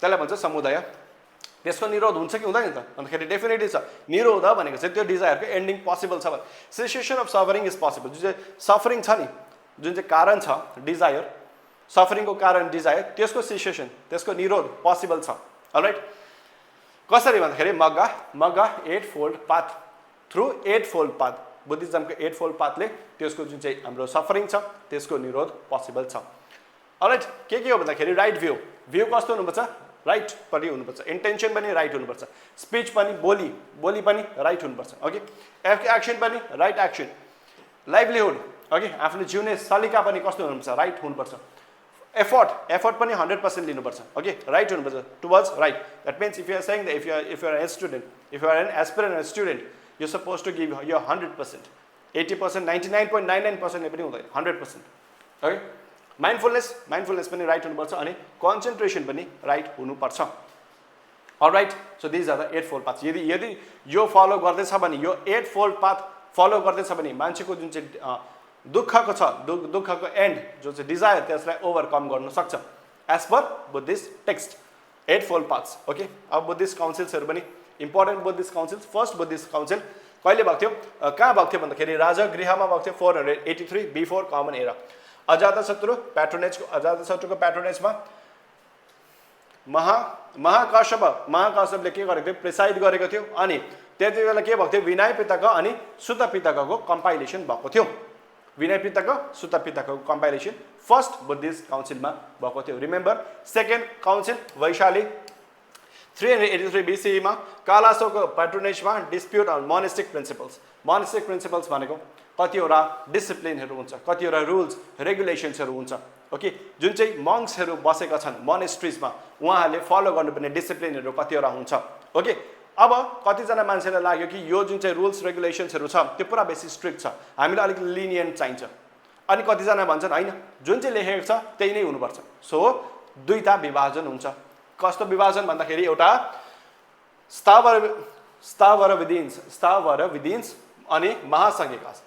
Speaker 1: त्यसलाई भन्छ समुदाय। त्यसको निरोध हुन्छ कि हुँदैन त भन्दाखेरि डेफिनेटली छ। निरोध भनेको चाहिँ त्यो डिजायरको एन्डिङ पोसिबल छ भने सेसेसन अफ सफरिङ इज पोसिबल। जुन चाहिँ सफरिङ छ नि, जुन चाहिँ कारण छ डिजायर, सफरिङको कारण डिजायर, त्यसको सेसेसन, त्यसको निरोध पोसिबल छ। अलराइट, कसरी भन्दाखेरि magga 8 fold path, through 8 fold path, बुद्धिज्मको 8 फोल्ड पाथले त्यसको जुन चाहिँ हाम्रो सफरिङ छ त्यसको निरोध पोसिबल छ। अलराइट, के हो भन्दाखेरि राइट भ्यू कस्तो हुनुपर्छ, राइट पनि हुनुपर्छ, इन्टेन्सन पनि राइट हुनुपर्छ, स्पिच पनि बोली पनि राइट हुनुपर्छ। ओके, एक्सन पनि राइट एक्सन, लाइभलीहुड ओके, आफ्नो जिउने सलिका पनि कस्तो हुनुपर्छ, राइट हुनुपर्छ। एफर्ट पनि 100% लिनुपर्छ। ओके, राइट हुनुपर्छ towards right. That means if you are saying if you are a student, if you are an aspirant student, you suppose to give your 100%, 80%, 99.99% पनि हुँदैन, 100%। ओके, माइन्डफुलनेस पनि राइट हुनुपर्छ अनि concentration पनि right हुनुपर्छ। Alright, so these are the 8 fold path. यदि यो follow गर्दैछ भने, यो 8 फोल्ड पाथ फलो गर्दैछ भने मान्छेको जुन चाहिँ दुःखको छ, दुःखको एन्ड जो चाहिँ डिजायर, त्यसलाई ओभरकम गर्न सक्छ as per Buddhist text. 8 fold paths. Okay, अब बुद्धिस्ट काउन्सिल्सहरू पनि important Buddhist councils. First Buddhist council कहिले भएको थियो, कहाँ भएको थियो भन्दाखेरि राजगृहमा भएको थियो 483 बिफोर कमन एरा। अजातशत्रु प्याट्रोनेजको प्याट्रोनेजमा महाकाश्यपले के गरेको थियो, प्रिसाइड गरेको थियो। अनि त्यति बेला के भएको थियो, विनय पिटक अनि सुत पिटकको कम्पाइलेसन भएको थियो। विनय पिटक सुत पिटकको कम्पाइलेसन फर्स्ट बुद्धिस्ट काउन्सिलमा भएको थियो। Remember, second council Vaishali 383 BCE मा कालासोको प्याट्रोनेजमा dispute on monastic principles. Monastic principles भनेको कतिवटा डिसिप्लिनहरू हुन्छ, कतिवटा रुल्स रेगुलेसन्सहरू हुन्छ। ओके, जुन चाहिँ मङ्क्सहरू बसेका छन् मोनेस्ट्रिजमा, उहाँहरूले फलो गर्नुपर्ने डिसिप्लिनहरू कतिवटा हुन्छ। ओके, अब कतिजना मान्छेलाई लाग्यो कि यो जुन चाहिँ रुल्स रेगुलेसन्सहरू छ त्यो पुरा बेसी स्ट्रिक्ट छ, हामीलाई अलिक लिनियन्ट चाहिन्छ। अनि कतिजना भन्छन् होइन, जुन चाहिँ लेखेको छ त्यही नै हुनुपर्छ। सो दुईटा विभाजन हुन्छ। कस्तो विभाजन भन्दाखेरि एउटा स्थावर विधिन्स अनि महासङ्घिकास,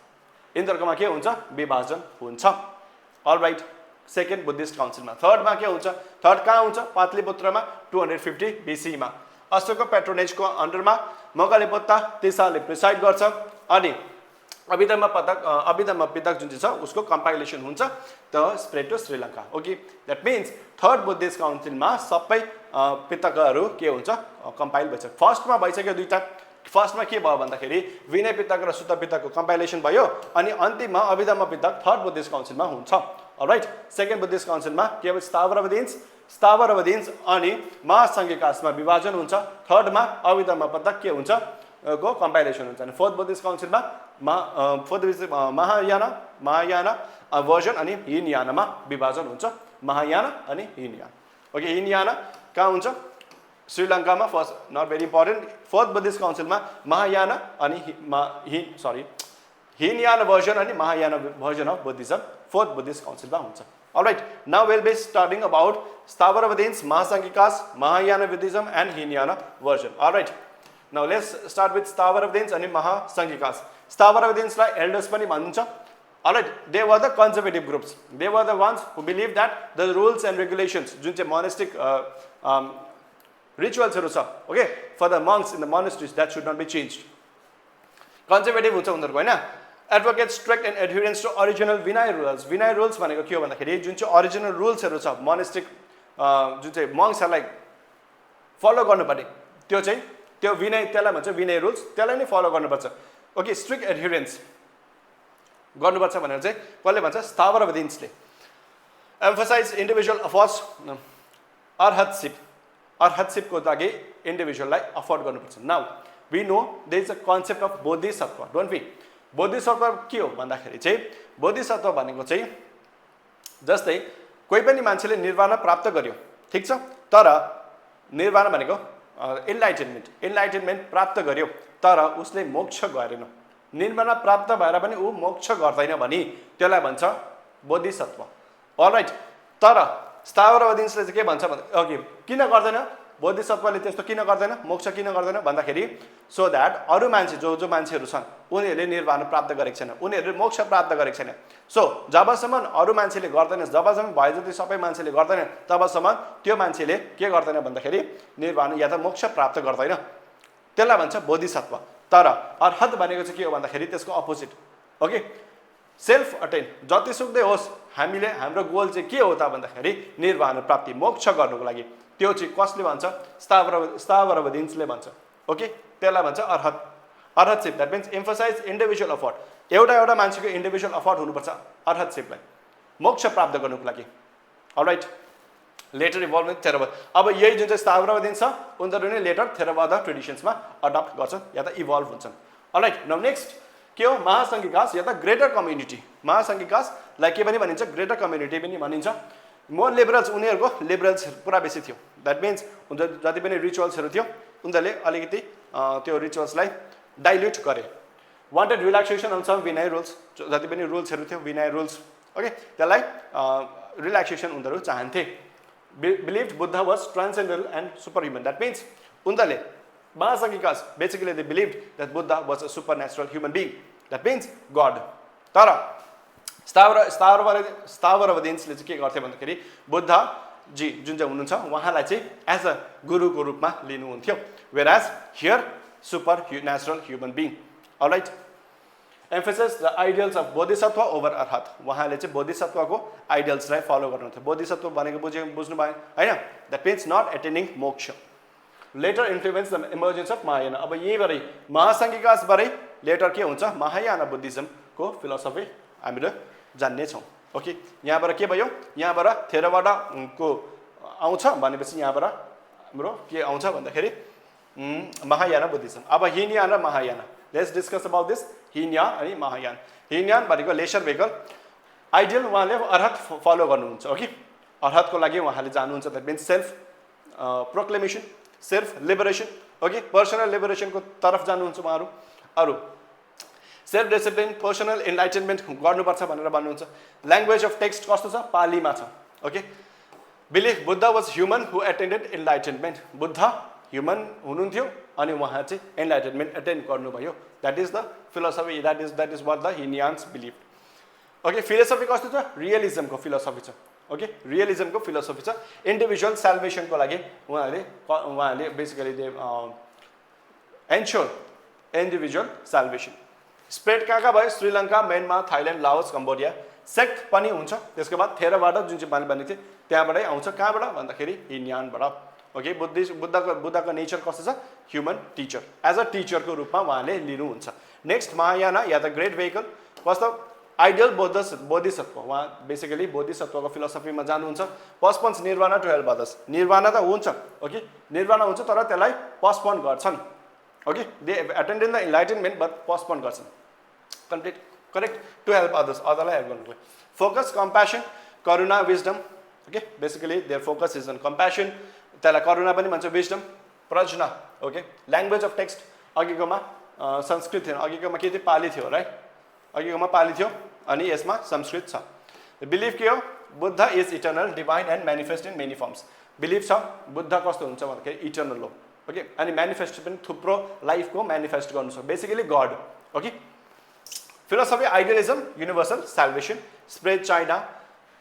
Speaker 1: यिनीहरूकोमा के हुन्छ, विभाजन हुन्छ। अलराइट, सेकेन्ड बुद्धिस्ट काउन्सिलमा। थर्डमा के हुन्छ, थर्ड कहाँ हुन्छ, पाटलिपुत्रमा 250 BCE मा अशोकको प्याट्रोनेजको अन्डरमा मगलेपोत्ता तिसाले प्रिसाइड गर्छ। अनि अभिधम्म पिटक जुन चाहिँ छ उसको कम्पाइलेसन हुन्छ, the spread to Sri Lanka. Okay, that means third Buddhist काउन्सिलमा सबै पिटकहरू के हुन्छ, कम्पाइल भइसक्यो। फर्स्टमा भइसक्यो दुईटा। फर्स्टमा के भयो भन्दाखेरि विनय पिटक र सुत पिटकको कम्पाइलेसन भयो, अनि अन्तिममा अभिधम्म पिटक थर्ड बुद्धिस्ट काउन्सिलमा हुन्छ। अलराइट, सेकेन्ड बुद्धिस्ट काउन्सिलमा के भयो, स्थावर अनि महासङ्घिकासमा विभाजन हुन्छ। थर्डमा अभिधम्म पिटक के हुन्छ को कम्पाइलेसन हुन्छ। अनि फोर्थ बुद्धिस्ट काउन्सिलमा महायाना वर्जन अनि हिनयानामा विभाजन हुन्छ। महायाना अनि हिनयाना। ओके, हिनयाना कहाँ हुन्छ, श्रीलङ्कामा। First not very important. Fourth Buddhist काउन्सिलमा महायाना अनि हिनयाना वर्जन अनि Mahayana version of Buddhism fourth Buddhist काउन्सिलमा हुन्छ। Alright, now will be starting about Sthaviravadins, Mahasanghikas, Mahayana Buddhism and Hinayana version. Alright, now let's start with Sthaviravadins अनि महासङ्घिकास। स्थावरविधिन्सलाई एल्डर्स पनि भनिन्छ। Alright, they were the conservative groups, they were the ones who believe that the rules and regulations जुन चाहिँ monastic रिचुअल्सहरू छ, okay, for the monks in the monasteries that should not be change. Conservative हुन्छ उनीहरूको होइन। Advocate strict and adherence to original Vinaya rules. Vinaya rules भनेको के हो भन्दाखेरि जुन चाहिँ ओरिजिनल रुल्सहरू छ मोनेस्टिक जुन चाहिँ मङ्क्सहरूलाई फलो गर्नुपर्ने त्यो विनय, त्यसलाई भन्छ विनय रुल्स, त्यसलाई नै फलो गर्नुपर्छ। ओके, स्ट्रिक्ट एडहेरेन्स गर्नुपर्छ भनेर चाहिँ कसले भन्छ, स्थावरविधिन्सले। एम्फसाइज इन्डिभिजुअल अफोर्ड्स अर्हतसिपको लागि इन्डिभिजुअललाई अफोर्ड गर्नुपर्छ। Now we know there is a concept of bodhisattva, don't we. Bodhisattva के हो भन्दाखेरि चाहिँ बोधिसत्व भनेको चाहिँ जस्तै कोही पनि मान्छेले निर्वाण प्राप्त गर्यो, ठिक छ, तर निर्वाण भनेको इन्लाइटेनमेन्ट प्राप्त गर्यो तर उसले मोक्ष गरेन, निर्वाण प्राप्त भएर पनि ऊ मोक्ष गर्दैन भने त्यसलाई भन्छ बोधिसत्व। अलराइट, तर स्थावरवादीले चाहिँ के भन्छ भन्दा ओके किन गर्दैन बोधिसत्वले त्यस्तो किन गर्दैन मोक्ष किन गर्दैन भन्दाखेरि सो दैट अरु मान्छे जो जो मान्छेहरू छन् उनीहरूले निर्वाण प्राप्त गरेको छैन उनीहरूले मोक्ष प्राप्त गरेको छैन सो जबसम्म अरु मान्छेले गर्दैन जबसम्म भए जति सबै मान्छेले गर्दैन तबसम्म त्यो मान्छेले के गर्दैन भन्दाखेरि निर्वाण या त मोक्ष प्राप्त गर्दैन त्यसलाई भन्छ बोधिसत्व तर अरहत भनेको चाहिँ के हो भन्दाखेरि त्यसको अपोजिट ओके सेल्फ अटेन जतिसुकै होस् हामीले हाम्रो गोल चाहिँ के हो त भन्दाखेरि निर्वाण प्राप्ति मोक्ष गर्नको लागि त्यो चाहिँ कसले भन्छ स्थावरवादीले भन्छ ओके त्यसलाई भन्छ arhat arhatship that means emphasize individual effort एउटा मान्छेको इन्डिभिजुअल एफर्ट हुनुपर्छ अरहतशिपलाई मोक्ष प्राप्त गर्नको लागि alright later evolve with Theravada अब यही जुन चाहिँ स्थावरवादी छ उनीहरू नै लेटर थेरावादा ट्रेडिसन्समा अडप्ट गर्छन् या त इभल्भ हुन्छन् अलराइट नाउ नेक्स्ट के हो महासंघिकास या त ग्रेटर कम्युनिटी महासंघिकासलाई के पनि भनिन्छ ग्रेटर कम्युनिटी पनि भनिन्छ मोर लिबरल्स उनीहरूको लिबरल्स पुरा बेसी थियो दैट मीन्स जति पनि रिचुअल्सहरू थियो उनीहरूले अलिकति त्यो रिचुअल्सलाई डाइल्युट गरे wanted relaxation on some Vinaya rules जति पनि रुल्सहरू थियो विनय रुल्स ओके त्यसलाई रिल्याक्सेसन उनीहरू चाहन्थे believed Buddha was transcendental and superhuman that means उनीहरूले Mahasanghikas basically they believed that Buddha was a supernatural human being that means god तर स्थावरवादीले चाहिँ के गर्थे भन्दाखेरि बुद्ध जी जुन चाहिँ हुनुहुन्छ उहाँलाई चाहिँ एज अ गुरुको रूपमा लिनुहुन्थ्यो whereas here supernatural human being alright emphasis the ideals of bodhisattva over arhat उहाँले चाहिँ बोधिसत्वको आइडियल्सलाई फलो गर्नुहुन्थ्यो बोधिसत्व भनेको बुझ्नुभयो हैन that means not attaining moksha later influence the emergence of Mahayana अब यहीँबाटै महासंघिकासबाटै लेटर के हुन्छ महायाना बुद्धिज्मको फिलोसफी हामीले जान्ने छौँ ओके यहाँबाट के भयो यहाँबाट थेरावाडाको आउँछ भनेपछि यहाँबाट हाम्रो के आउँछ भन्दाखेरि महायाना बुद्धिज्म अब हिनयान र Mahayana let's discuss about this Hinayana अनि महायान हिनयान भनेको लेसर भेहिकल आइडियल उहाँले अरहत फलो गर्नुहुन्छ ओके अरहतको लागि उहाँले जानुहुन्छ that means self proclamation self liberation okay personal लिबरेसनको तर्फ जानुहुन्छ उहाँहरू अरू सेल्फ डिसिप्लिन पर्सनल इन्लाइटेनमेन्ट गर्नुपर्छ भनेर भन्नुहुन्छ ल्याङ्ग्वेज अफ टेक्स्ट कस्तो छ पालीमा छ okay believe Buddha was human who attended इन्लाइटेनमेन्ट Buddha human हुनुहुन्थ्यो अनि उहाँ चाहिँ इन्लाइटेनमेन्ट एटेन्ड गर्नुभयो that is the philosophy that is what the हिनियन्स believe okay philosophy कस्तो छ रियलिजमको फिलोसफी छ ओके रियलिजमको फिलोसफी छ इन्डिभिजुअल सेल्भेसनको लागि उहाँले basically they ensure individual salvation spread कहाँ भयो Sri Lanka Myanmar Thailand Laos Cambodia sect पनि हुन्छ त्यसको बाद थेरावाडा जुन चाहिँ मैले भनेको थिएँ त्यहाँबाटै आउँछ कहाँबाट भन्दाखेरि हिनयानबाट ओके बुद्धको नेचर कस्तो छ ह्युमन टिचर एज अ टिचरको रूपमा उहाँले लिनुहुन्छ नेक्स्ट महायाना या त ग्रेट भेहिकल कस्तो आइडियल बोधिसत्व उहाँ बेसिकली बोधिसत्वको फिलोसफीमा जानुहुन्छ postpones nirvana to help others nirvana त हुन्छ ओके निर्वाणा हुन्छ तर त्यसलाई पस्पोन गर्छन् okay they attend in the enlightenment but postpone गर्छन् complete correct to help others अदरलाई हेल्प गर्नुको focus compassion karuna wisdom okay basically their focus is on compassion त्यसलाई करुणा पनि भन्छ wisdom prajna okay language of text अघिकोमा संस्कृत थिएन अघिकोमा के थियो पाली थियो राइट अघिकोमा पाली थियो अनि यसमा संस्कृत छ बिलिभ के हो Buddha is eternal divine and manifest in many firms believe छ बुद्ध कस्तो हुन्छ भन्दाखेरि इटर्नल हो ओके अनि मेनिफेस्ट पनि थुप्रो लाइफको मेनिफेस्ट गर्नु छ basically god okay philosophy idealism universal salvation spread China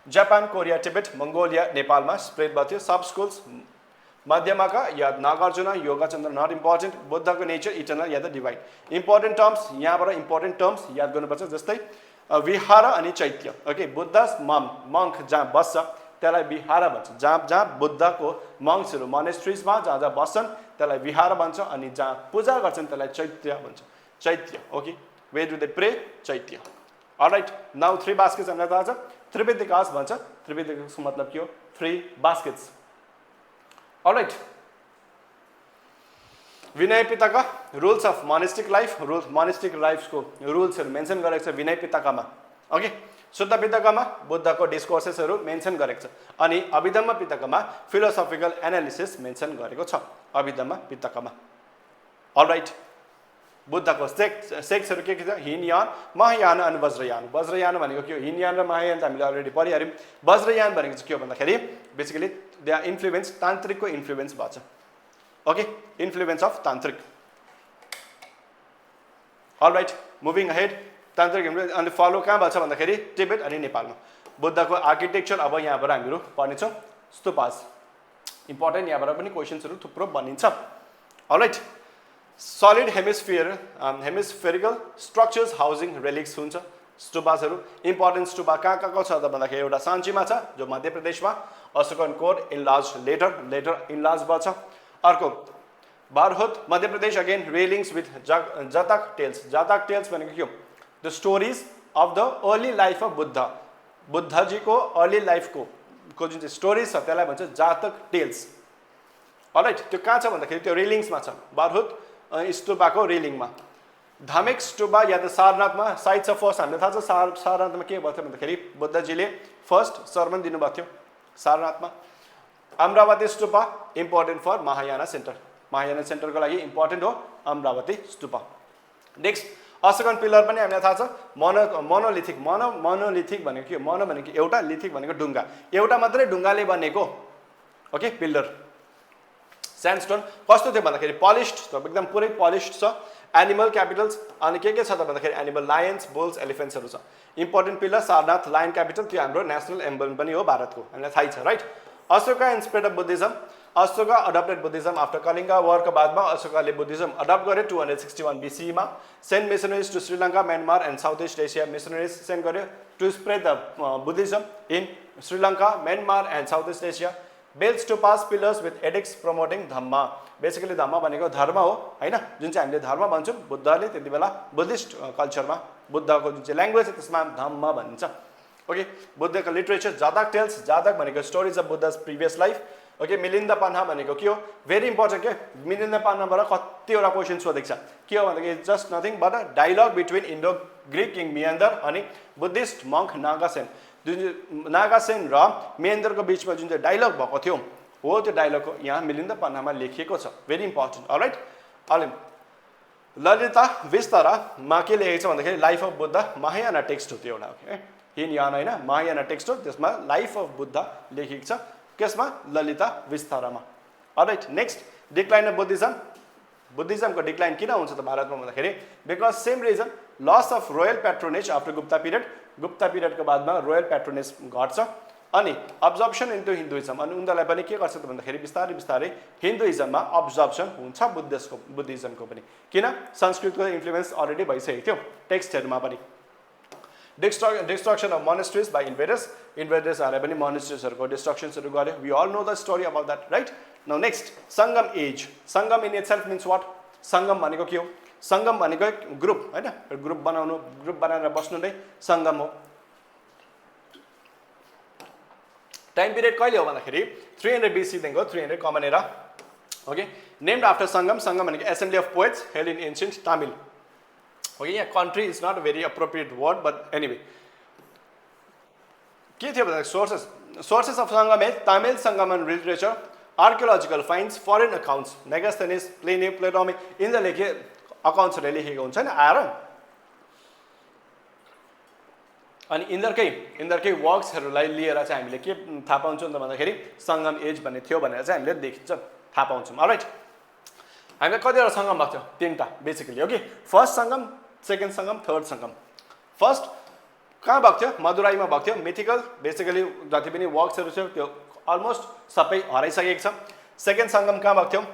Speaker 1: Japan Korea Tibet Mongolia नेपालमा स्प्रेड भएको थियो सब स्कुल्स मध्यमाका या नागार्जुन योगाचन्द्र नट इम्पोर्टेन्ट बुद्धको नेचर इटर्नल या त डिभाइन इम्पोर्टेन्ट टर्म्स यहाँबाट इम्पोर्टेन्ट टर्म्स याद गर्नुपर्छ जस्तै विहार अनि चैत्य ओके बुद्ध मङ्क जहाँ बस्छ त्यसलाई विहार भन्छ जहाँ बुद्धको मङ्क्सहरू मोनेस्ट्रिजमा जहाँ बस्छन् त्यसलाई विहार भन्छ अनि जहाँ पूजा गर्छन् त्यसलाई चैत्य भन्छ chaitya okay where do they pray chaitya alright now three baskets हामीलाई थाहा छ त्रिवेदिकास भन्छ त्रिवेदिकासको मतलब के हो three baskets alright Vinaya Pitaka rules of monastic life monastic लाइफको रुल्सहरू मेन्सन गरेको छ विनय पिटकामा ओके शुद्ध पिटकामा बुद्धको डिस्कोर्सेसहरू मेन्सन गरेको छ अनि अभिधम्म पिटकामा फिलोसफिकल एनालिसिस मेन्सन गरेको छ अभिधम्म पिटकामा अलराइट बुद्धको सेक्सहरू के छ हिनयान महायान अनि वज्रयान वज्रयान भनेको के हो हिनयान र महायान त हामीले अलरेडी पढिहाल्यौँ वज्रयान भनेको चाहिँ के हो भन्दाखेरि बेसिकली दे आर इन्फ्लुएन्स तान्त्रिकको इन्फ्लुएन्स भएको छ okay influence of tantric alright moving ahead tantric influence अनि फलो कहाँ भएको छ भन्दाखेरि तिब्बत अनि नेपालमा बुद्धको आर्किटेक्चर अब यहाँबाट हामीहरू पढ्नेछौँ स्तूपास इम्पोर्टेन्ट यहाँबाट पनि क्वेसन्सहरू थुप्रो बनिन्छ all right solid hemispherical structures housing relics हुन्छ स्तूपासहरू इम्पोर्टेन्ट स्तूपा कहाँ छ त भन्दाखेरि एउटा साञ्चीमा छ जो मध्य प्रदेशमा Ashokan code enlarge later enlarge भएको छ अर्को Bharhut Madhya Pradesh again railings with Jataka tales भनेको के हो the stories of the early life of बुद्धजीको अर्ली लाइफको जुन चाहिँ स्टोरिज छ त्यसलाई भन्छ जातक टेल्स अलराइट त्यो कहाँ छ भन्दाखेरि त्यो रेलिङ्समा छ बारहुत स्तूपाको रेलिङमा धार्मिक स्तूपा या त सारनाथमा साइट्स अफ फर्स्ट हामीलाई थाहा छ सारनाथमा के भएको थियो भन्दाखेरि बुद्धजीले फर्स्ट सर्मन दिनुभएको थियो सारनाथमा अमरावती स्तूपा इम्पोर्टेन्ट फर महायाना सेन्टरको लागि इम्पोर्टेन्ट हो अमरावती स्तूपा नेक्स्ट अशोकन पिलर पनि हामीलाई थाहा छ मोनोलिथिक भनेको के मोनो भनेको एउटा लिथिक भनेको ढुङ्गा एउटा मात्रै ढुङ्गाले बनेको ओके पिलर स्यान्डस्टोन कस्तो थियो भन्दाखेरि पलिस्ड छ एकदम पुरै पलिस्ड छ एनिमल क्यापिटल्स अनि के छ त भन्दाखेरि एनिमल लायन्स बुल्स एलिफेन्ट्सहरू छ important pillar Sarnath lion capital त्यो हाम्रो नेसनल एम्बलम पनि हो भारतको हामीलाई थाहै छ right Ashoka इन्स्प्रेड of Buddhism Ashoka adapted Buddhism after कलिङ्गा वारको बादमा अशोकाले बुद्धिज्म अडप्ट गरे 261 BCE मा send मिसनरीज to Sri Lanka Myanmar and south east Asia मिसनरीज send गर्यो to spread the Buddhism in Sri Lanka Myanmar and south east Asia built stupas pillars with edicts promoting dhamma basically धम्म भनेको धर्म हो हैन जुन चाहिँ हामीले धर्म भन्छौँ बुद्धले त्यति बेला बुद्धिस्ट कल्चरमा बुद्धको जुन चाहिँ ल्याङ्ग्वेज त्यसमा धम्म भनिन्छ ओके बुद्धको लिटरेचर जातक टेल्स जातक भनेको stories of Buddha's previous life okay Milinda Panha भनेको के हो भेरी इम्पोर्टेन्ट के मिलिन्द पान्हाबाट कतिवटा क्वेसन सोधेको छ के हो भन्दाखेरि just nothing but a dialogue between Indo Greek king Menander अनि बुद्धिस्ट मङ्क नागासेन जुन चाहिँ नागासेन र मेन्दरको बिचमा जुन चाहिँ डायलग भएको थियो हो त्यो डायलगको यहाँ मिलिन्द पन्नामा लेखिएको छ भेरी इम्पोर्टेन्ट अलराइट अलि ललिता विस्तारामा के लेखेको छ भन्दाखेरि life of Buddha Mahayana text हो त्यो एउटा है हिनयान होइन महायाना टेक्स्ट हो त्यसमा लाइफ अफ बुद्ध लेखिएको छ त्यसमा ललिता विस्तारामा अलराइट नेक्स्ट डिक्लाइन अफ बुद्धिज्मको डिक्लाइन किन हुन्छ त भारतमा भन्दाखेरि because same reason loss of royal patronage after Gupta पिरियडको बादमा रोयल प्याट्रोनेज घट्छ अनि अब्जर्प्सन इन्टु हिन्दुइजम अनि उनीहरूलाई पनि के गर्छ त भन्दाखेरि बिस्तारै हिन्दुइजममा अब्जर्प्सन हुन्छ बुद्धिज्मको पनि किन संस्कृतको इन्फ्लुएन्स अलरेडी भइसकेको थियो टेक्स्टहरूमा पनि डिस्ट्रक्सन अफ मोनेस्ट्रिज बाई इन्भेडर्सहरूले पनि मोनेस्ट्रिजहरूको डिस्ट्रक्सन्सहरू गर्यो we all know the story about that right now next Sangam age Sangam in itself means what Sangam भनेको के हो सङ्गम भनेको ग्रुप होइन ग्रुप बनाएर बस्नु नै सङ्गम हो टाइम पिरियड कहिले हो भन्दाखेरि 300 BC देखिको 300 common era okay named after Sangam भनेको assembly of poets held in ancient Tamil okay यहाँ country is not a very appropriate word but anyway के थियो भन्दाखेरि sources of Sangam age Tamil Sangam and literature archaeological finds foreign accounts Megasthenes Pliny Ptolemy यिनीहरूले के अकाउन्ट्सहरूले लेखेको हुन्छ नि आएर अनि यिनीहरूकै वर्क्सहरूलाई लिएर चाहिँ हामीले के थाहा पाउँछौँ त भन्दाखेरि सङ्गम एज भन्ने थियो भनेर चाहिँ हामीले देखिन्छ थाहा पाउँछौँ अलराइट हामीले कतिवटा सङ्गम भएको थियो तीनटा बेसिकली ओके फर्स्ट सङ्गम सेकेन्ड सङ्गम थर्ड सङ्गम फर्स्ट कहाँ भएको थियो मदुराईमा भएको थियो मिथिकल बेसिकली जति पनि वर्क्सहरू थियो त्यो अलमोस्ट सबै हराइसकेको छ सेकेन्ड सङ्गम कहाँ भएको थियो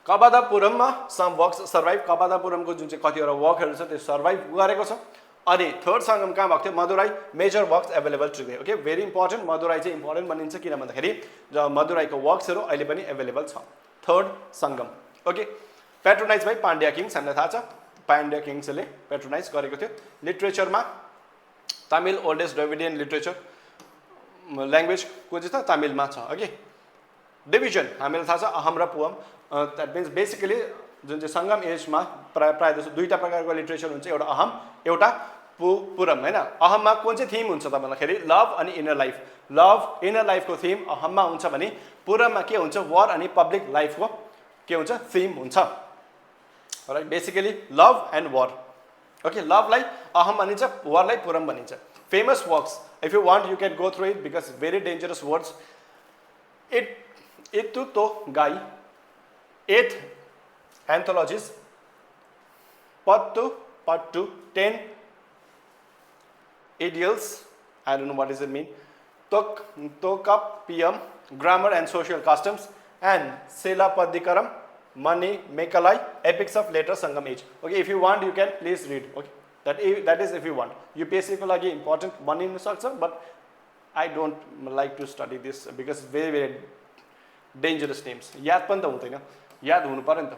Speaker 1: कपादापुरममा सम वर्क्स सर्भाइभ कपादापुरमको जुन चाहिँ कतिवटा वर्कहरू छ त्यो सर्भाइभ गरेको छ अनि थर्ड सङ्गम कहाँ भएको थियो Madurai major works available today okay very important Madurai चाहिँ इम्पोर्टेन्ट बनिन्छ किन भन्दाखेरि मदुराईको वर्क्सहरू अहिले पनि एभाइलेबल छ third Sangam okay patronize by Pandya kings हामीलाई थाहा छ पाण्ड्या किङ्सले पेट्रोनाइज गरेको थियो लिटरेचरमा Tamil oldest Dravidian literature language को चाहिँ त तमिलमा छ ओके डिभिजन हामीलाई थाहा छ अहम र पुवम द्याट मिन्स बेसिकली जुन चाहिँ सङ्गम एजमा प्रायः जस्तो दुईवटा प्रकारको लिटरेचर हुन्छ एउटा अहम एउटा पुरम होइन अहममा कुन चाहिँ थिम हुन्छ त भन्दाखेरि लभ अनि इनर लाइफको थिम अहममा हुन्छ भने पुरममा के हुन्छ वर अनि पब्लिक लाइफको के हुन्छ थिम हुन्छ right basically love and war okay लभलाई अहम भनिन्छ वरलाई पुरम भनिन्छ famous works if you want you can go through it because very dangerous words एतु तो गाई 8 anthologies Pattu 10 ideals I don't know what does it mean Tokapiyam grammar and social customs and Silapadikaram Mani Mekalai epics of later Sangam age okay if you want you can please read okay that is if you want UPSC ko lagi important bani हुन सक्छ but I don't like to study this because very dangerous names याद पनि त हुँदैन याद हुनु पर्यो नि त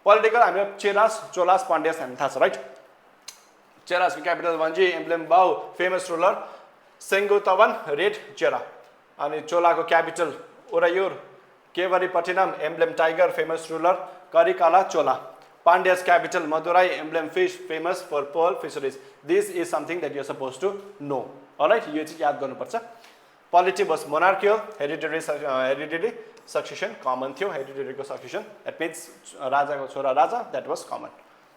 Speaker 1: पोलिटिकल हामीले चेरास चोलास पाण्ड्यास हामी थाहा छ राइट चेरास को क्यापिटल भन्छ emblem bow famous ruler Senguttuvan red Chera अनि चोलाको capital Uraiyur Kaveripattinam emblem tiger famous ruler Karikala Chola Pandyas capital Madurai emblem fish famous for pearl fisheries this is something that you are suppose to know alright यो चाहिँ याद गर्नुपर्छ polity was monarchical hereditary succession common थियो हेरिडिटरीको succession that means राजाको छोरा राजा that was common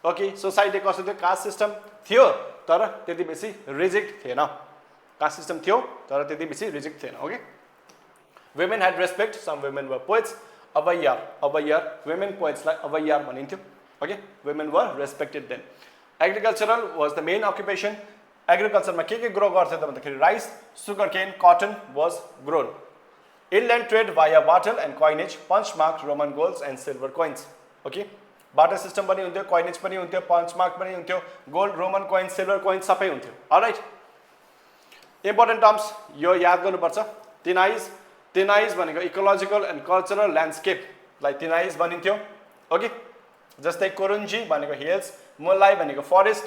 Speaker 1: okay society कस्तो थियो कास्ट सिस्टम थियो तर त्यति बेसी रिजिक्ट थिएन कास्ट सिस्टम थियो तर त्यति बेसी रिजिक्ट थिएन okay women had respect some women were poets अवैयार women poets लाई अवैयार भनिन्थ्यो okay women were respected then agricultural was the main occupation agriculture मा के ग्रो गर्थे त भन्दाखेरि rice sugarcane cotton was grown inland trade via barter and coinage punch marked roman golds and silver coins okay barter system पनि हुन्थ्यो coinage पनि हुन्थ्यो punch mark पनि हुन्थ्यो gold roman coins silver coins सबै हुन्थ्यो alright important terms यो याद गर्नुपर्छ Tinais भनेको इकोलोजिकल एन्ड कल्चरल ल्यान्डस्केप लाई तिनाइज भनिन्थ्यो ओके जस्तै कोरुन्जी भनेको हिल्स मोलाई भनेको फरेस्ट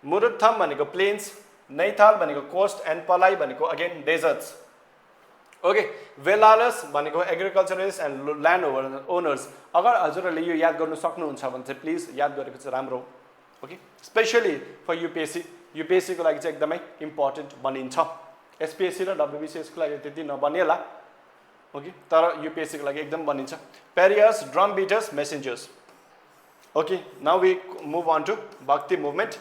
Speaker 1: मुरुथम भनेको प्लेन्स नैथाल भनेको कोस्ट एन्ड पलाई भनेको अगेन डेजर्ट्स ओके वेलालस भनेको एग्रिकल्चरलिस्ट एन्ड ल्यान्ड ओनर्स अगर हजुरहरूले यो याद गर्नु सक्नुहुन्छ भने चाहिँ प्लिज याद गरेको चाहिँ राम्रो ओके स्पेशली फर युपिएससी को लागि चाहिँ एकदमै इम्पोर्टेन्ट बनिन्छ SPSC र WBCS को लागि त्यति नबनेला ओके तर UPSC को लागि एकदम बनिन्छ Pariahs drum beaters messengers okay now we move on to Bhakti movement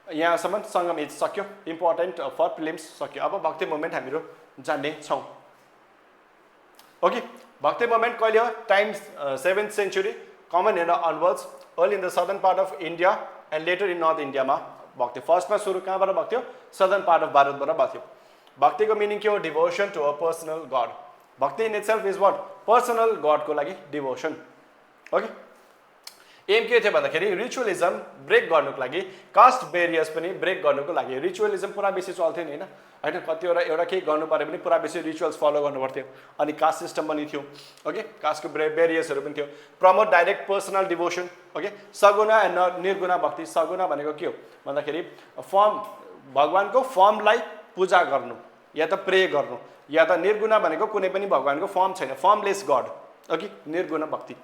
Speaker 1: यहाँसम्म संगम एज सक्यो इम्पोर्टेन्ट फर प्रिलिम्स सक्यो अब भक्ति मुभमेन्ट हामीहरु जान्ने छौं ओके भक्ति मुभमेन्ट कहिले हो time 7th century common era onwards early in the southern part of India and later in North India मा भक्ति फर्स्ट मा सुरु कहाँबाट भक्ति हो सदर्न पार्ट अफ भारतबाट भक्ति भक्ति को मिनिङ के हो devotion to a personal god bhakti in itself is what personal god को लागि डिभोसन ओके एम के थियो भन्दाखेरि रिचुअलिज्म ब्रेक गर्नुको लागि कास्ट बेरियर्स पनि ब्रेक गर्नुको लागि रिचुअलिज्म पुरा बेसी चल्थ्यो नि हैन कतिवटा एउटा के गर्नु पर्यो भने पुरा बेसी रिचुअल्स फलो गर्नु पर्थ्यो अनि कास्ट सिस्टम पनि थियो ओके कास्टको बेरियर्सहरु पनि थियो promote direct personal devotion okay saguna and nirguna bhakti saguna भनेको के हो भन्दाखेरि फर्म भगवानको फर्मलाई पूजा गर्नु या त प्रे गर्नु या त निर्गुणा भनेको कुनै पनि भगवानको फर्म छैन फर्मलेस गॉड ओके निर्गुणा भक्ति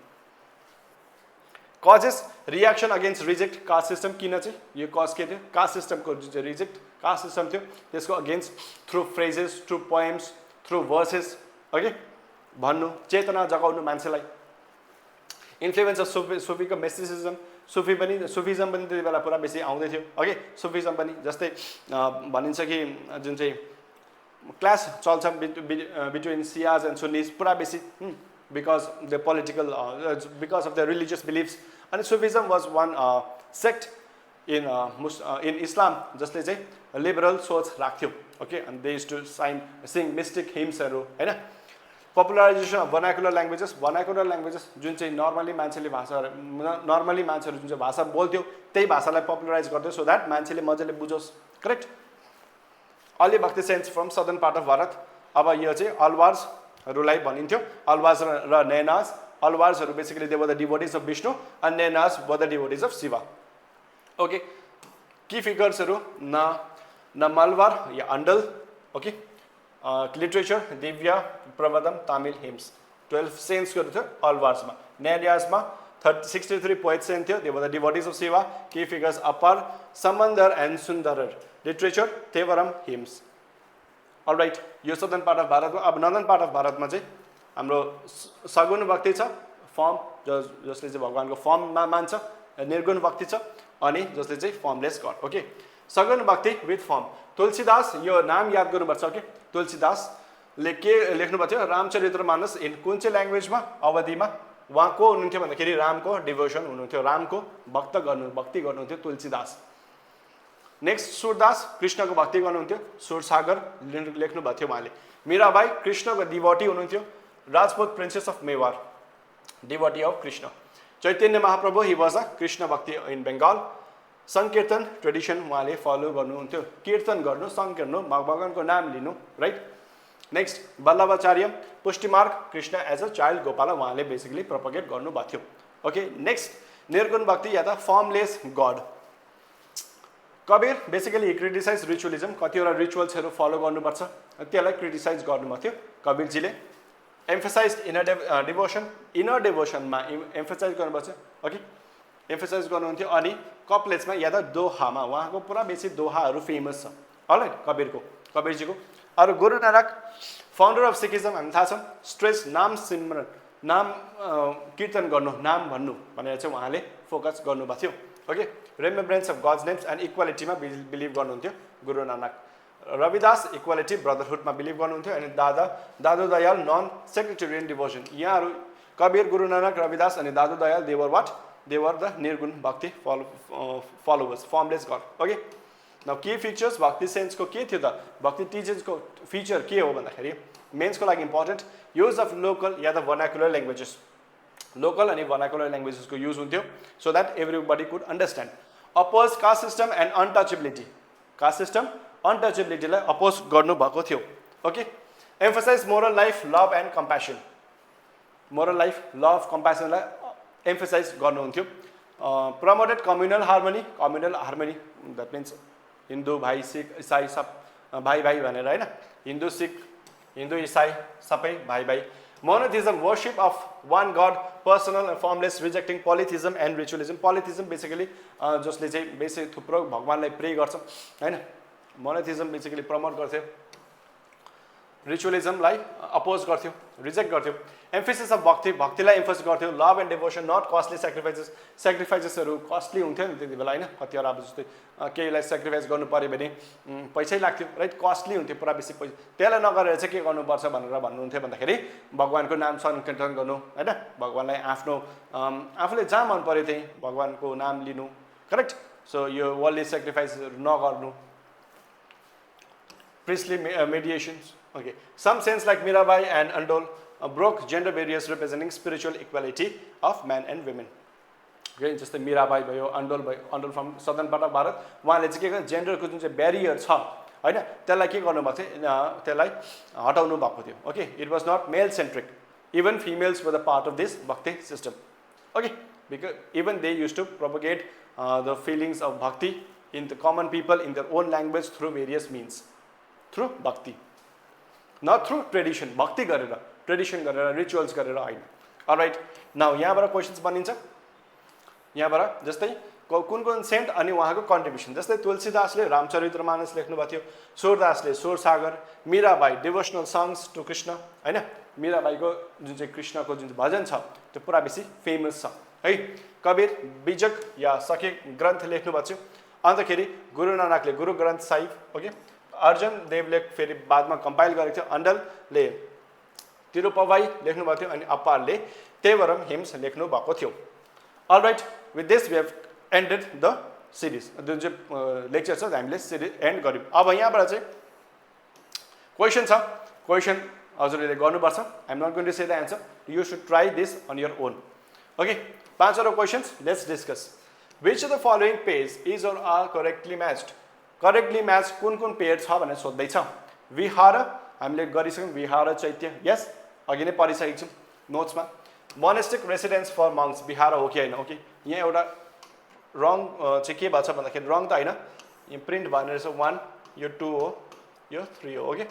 Speaker 1: causes reaction against reject caste system किन चाहिँ यो कज के थियो कास्ट सिस्टम को जुन चाहिँ रिजेक्ट कास्ट सिस्टम थियो त्यसको against through phrases through poems through versus okay भन्नु चेतना जगाउनु मान्छेलाई इन्फ्लुएन्स अफ सुफीको मिस्टिसिज्म सुफिज्म पनि त्यति बेला पुरा बेसी आउँदै थियो ओके सुफिज्म पनि जस्तै भनिन्छ कि जुन चाहिँ क्लास चल्छ बिट्विन सियाज एन्ड सुन्नीज पुरा बेसी because the political because of their religious beliefs and Sufism was one sect in Islam जसले चाहिँ लिबरल सोच राख्थ्यो okay and they used to sing mystic hymns हरु हैन पपुलराइजेसन अफ vernacular languages जुन चाहिँ नर्मली मान्छेले मान्छेहरु जुन चाहिँ भाषा बोल्थ्यो त्यही भाषालाई पपुलराइज गर्थ्यो सो दैट मान्छेले मजाले बुझोस् करेक्ट अलि bhakti saints from southern part of Bharat अब यो चाहिँ अलवार्स हरूलाई भनिन्थ्यो अलवार्स र नैनास अलवार्सहरु basically they were the devotees of Vishnu and Nayanars were the devotees of Shiva okay key फिगर्सहरु न मलवार या Andal okay literature Divya Prabandham Tamil hymns 12 saints गर्नु थियो अलवार्समा नैनासमा 63 पोएट्स सेन्स थियो they were the devotees of Shiva key figures Appar Sambandar and Sundarar literature तेवरम hymns all right यो southern part of भारतमा अब नर्दर्न पार्ट अफ भारतमा चाहिँ हाम्रो सगुन भक्ति छ फर्म जसले चाहिँ भगवानको फर्ममा मान्छ निर्गुण भक्ति छ अनि जसले चाहिँ फर्मलेस गड ओके सगुण भक्ति विथ फर्म तुलसीदास यो नाम याद गर्नुपर्छ ओके तुलसीदासले के लेख्नुभएको थियो रामचरितमानस इन कुन चाहिँ ल्याङ्ग्वेजमा अवधिमा उहाँ को हुनुहुन्थ्यो भन्दाखेरि रामको डिभोसन हुनुहुन्थ्यो रामको भक्ति गर्नुहुन्थ्यो तुलसीदास नेक्स्ट सुरदास कृष्णको भक्ति गर्नुहुन्थ्यो सुरसागर लेख्नुभएको थियो उहाँले मीराबाई कृष्णको डिभोटी हुनुहुन्थ्यो Rajput princess of Mewar devotee of Krishna Chaitanya Mahaprabhu he was a Krishna bhakti in Bengal sankirtan tradition उहाँले फलो गर्नुहुन्थ्यो कीर्तन गर्नु सङ्कीर्नु भगवानको नाम लिनु right next Vallabhacharya Pushtimarg Krishna as a child Gopal उहाँले बेसिकली प्रोपगेट गर्नुभएको थियो ओके नेक्स्ट निर्गुण भक्ति या त फर्मलेस गड कबीर बेसिकली क्रिटिसाइज रिचुअलिजम कतिवटा रिचुअल्सहरू फलो गर्नुपर्छ त्यसलाई क्रिटिसाइज गर्नुभएको थियो कबीरजीले एम्फसाइज इनर डिभोसनमा एम्फसाइज गर्नुपर्छ ओके एम्फसाइज गर्नुहुन्थ्यो अनि कपलेट्समा या त दोहामा उहाँको पुरा बेसी दोहाहरू फेमस छ अलराइट कबीरजीको अरू Guru Nanak founder of Sikhism हामी थाहा छ स्ट्रेस नाम सिमरन नाम कीर्तन गर्नु नाम भन्नु भनेर चाहिँ उहाँले फोकस गर्नुभएको थियो okay remembrance of god's names and इक्वालिटीमा बिलिभ गर्नुहुन्थ्यो गुरु नानक रविदास इक्वालिटी ब्रदरहुडमा बिलिभ गर्नुहुन्थ्यो अनि Dadu Dayal non sectarian devotion यहाँहरू कबीर गुरु नानक रविदास अनि दादु दयाल देवर द निर्गुण भक्ति फलोवर्स फर्मलेस गड ओके न के फिचर्स भक्ति सेन्सको के थियो त भक्ति टिचर्सको फिचर के हो भन्दाखेरि मेन्सको लागि इम्पोर्टेन्ट युज अफ लोकल या त भर्नाकुलर ल्याङ्ग्वेजेस लोकल अनि भर्नाकुलर ल्याङ्ग्वेजेसको युज हुन्थ्यो so that everybody could understand oppose caste system and untouchability caste system अनटचेबिलिटीलाई अपोज गर्नुभएको थियो okay emphasize moral life love and compassion moral life love कम्प्यासनलाई emphasize गर्नुहुन्थ्यो promoted communal harmony that means Hindu भाइ सिख इसाई सब भाइ भनेर होइन हिन्दू इसाई सबै भाइ monotheism worship of one god personal formless rejecting polytheism and ritualism polytheism basically जसले चाहिँ बेसी थुप्रो भगवानलाई प्रे गर्छ होइन मोनोथिजम बेसिकली प्रमोट गर्थ्यो रिचुअलिजमलाई अपोज गर्थ्यो रिजेक्ट गर्थ्यो एम्फेसिस अफ भक्तिलाई एम्फोसिस गर्थ्यो love and devotion not costly सेक्रिफाइसेसहरू कस्टली हुन्थ्यो नि त्यति बेला होइन कतिवटा अब जस्तै केहीलाई सेक्रिफाइस गर्नु पऱ्यो भने पैसै लाग्थ्यो राइट कस्टली हुन्थ्यो पुरा बेसी पैसा त्यसलाई नगरेर चाहिँ के गर्नुपर्छ भनेर भन्नुहुन्थ्यो भन्दाखेरि भगवानको नाम सङ्कीर्तन गर्नु होइन भगवानलाई आफ्नो आफूले जहाँ मन पऱ्यो त्यही भगवानको नाम लिनु करेक्ट सो यो वर्ल्डली सेक्रिफाइसहरू नगर्नु priestly mediations okay some saints like Mirabai and Andol broke gender barriers representing spiritual equality of men and women okay just the Mirabai भयो Andol from southern part of Bharat उहाँले चाहिँ के गर्नु जेन्डरको जुन चाहिँ barrier छ हैन त्यसलाई के गर्नु भएको थियो त्यसलाई हटाउनु भएको थियो okay it was not male centric even females were the part of this bhakti system okay because even they used to propagate the feelings of bhakti in the common people in their own language through various means through bhakti not through tradition bhakti garera tradition garera rituals garera हैन alright now यहाँबाट questions बनिन्छ यहाँबाट जस्तै कुन saint अनि उहाँको contribution जस्तै तुलसीदासले रामचरितमानस लेख्नु भएको थियो सुरदासले Sursagar Mirabai devotional songs to Krishna हैन मीराबाईको जुन चाहिँ कृष्णको जुन भजन छ त्यो पुरा बेसी फेमस छ है कबीर बीजक या सखे ग्रन्थ लेख्नु भएको थियो अन्तखेरि गुरु नानकले गुरु ग्रन्थ साहिब ओके अर्जुन देवले फेरि बादमा कम्पाइल गरेको थियो अण्डलले तिरुपवाई लेख्नु भएको थियो अनि अप्पारले तेवरम हिम्स लेख्नु भएको थियो alright with this we have ended the series जुन चाहिँ लेक्चर छ हामीले सिरिज एन्ड गर्यौँ अब यहाँबाट चाहिँ क्वेसन छ क्वेसन हजुरले गर्नुपर्छ I am not going to say the answer you should try this on your own okay पाँचवटा questions let's discuss which of the following pairs is or are correctly matched correctly match कुन pair छ भनेर सोध्दैछ विहार हामीले गरिसक्यौँ विहार चैत्य यस अघि नै पढिसकेको छौँ नोट्समा मोनेस्टिक रेसिडेन्स फर मङ्स विहार हो कि होइन ओके यहाँ एउटा रङ चाहिँ के भएको छ भन्दाखेरि रङ त होइन यहाँ प्रिन्ट भनेर रहेछ 1 यो 2 हो यो 3 हो ओके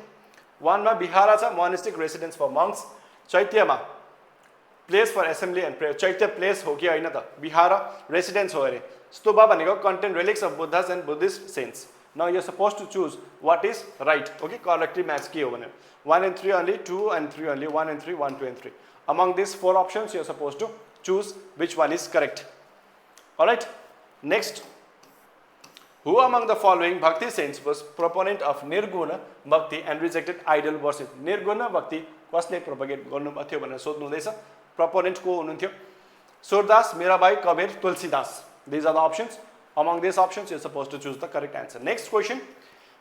Speaker 1: 1 मा विहार छ मोनेस्टिक रेसिडेन्स फर मङ्स चैत्यमा place for assembly and prayer चैत्य प्लेस हो कि होइन त विहार रेसिडेन्स हो अरे स्तूपा भनेको content relics of Buddhas and Buddhist saints now you are suppose to choose what is right okay correctly match के हो भनेर 1 and 3 only, 2 and 3 only, 1 and 3, 1, 2 and 3. Among these 4 options, you are supposed to choose which one is correct. Alright, next. Who among the following Bhakti saints was proponent of Nirguna Bhakti and rejected idol worship? Nirguna Bhakti कसले propagate गर्नुभएको थियो भनेर सोध्नु हुँदैछ. Proponent को हुनुहुन्थ्यो? Surdas, Mirabai, Kabir, Tulsidas. These are the options. Among these options, you are supposed to choose the correct answer. Next question.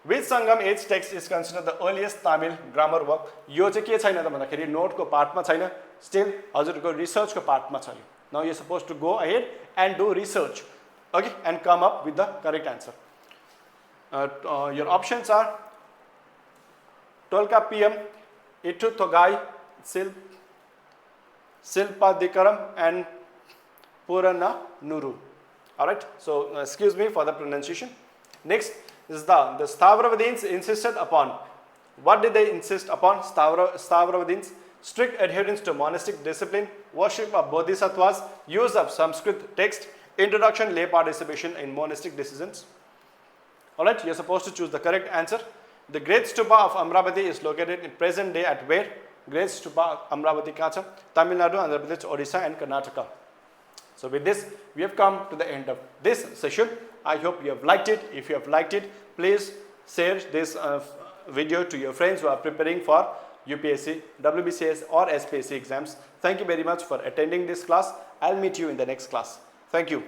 Speaker 1: Which Sangam Age text is considered the earliest Tamil grammar work? यो चाहिँ के छैन त भन्दाखेरि नोटको पार्टमा छैन. Still, हजुरको रिसर्चको पार्टमा छ यो. Now you are supposed to go ahead and do research, okay, and come up with the correct answer. Your options are Tolkappiyam, Itu Togai, Silpadikaram, and Purana Nuru. Alright, so excuse me for the pronunciation. Next is the Stavravadins insisted upon. What did they insist upon? Stavravadins, strict adherence to monastic discipline, worship of bodhisattvas, use of Sanskrit text, introduction, lay participation in monastic decisions. Alright, you are supposed to choose the correct answer. The Great Stupa of Amravati is located in present day at where? Great Stupa Amravati Kacha, Tamil Nadu, Andhra Pradesh, Odisha and Karnataka. So with this, we have come to the end of this session. I hope you have liked it. If you have liked it, please share this video to your friends who are preparing for UPSC, WBCS or SPSC exams. Thank you very much for attending this class. I'll meet you in the next class. Thank you.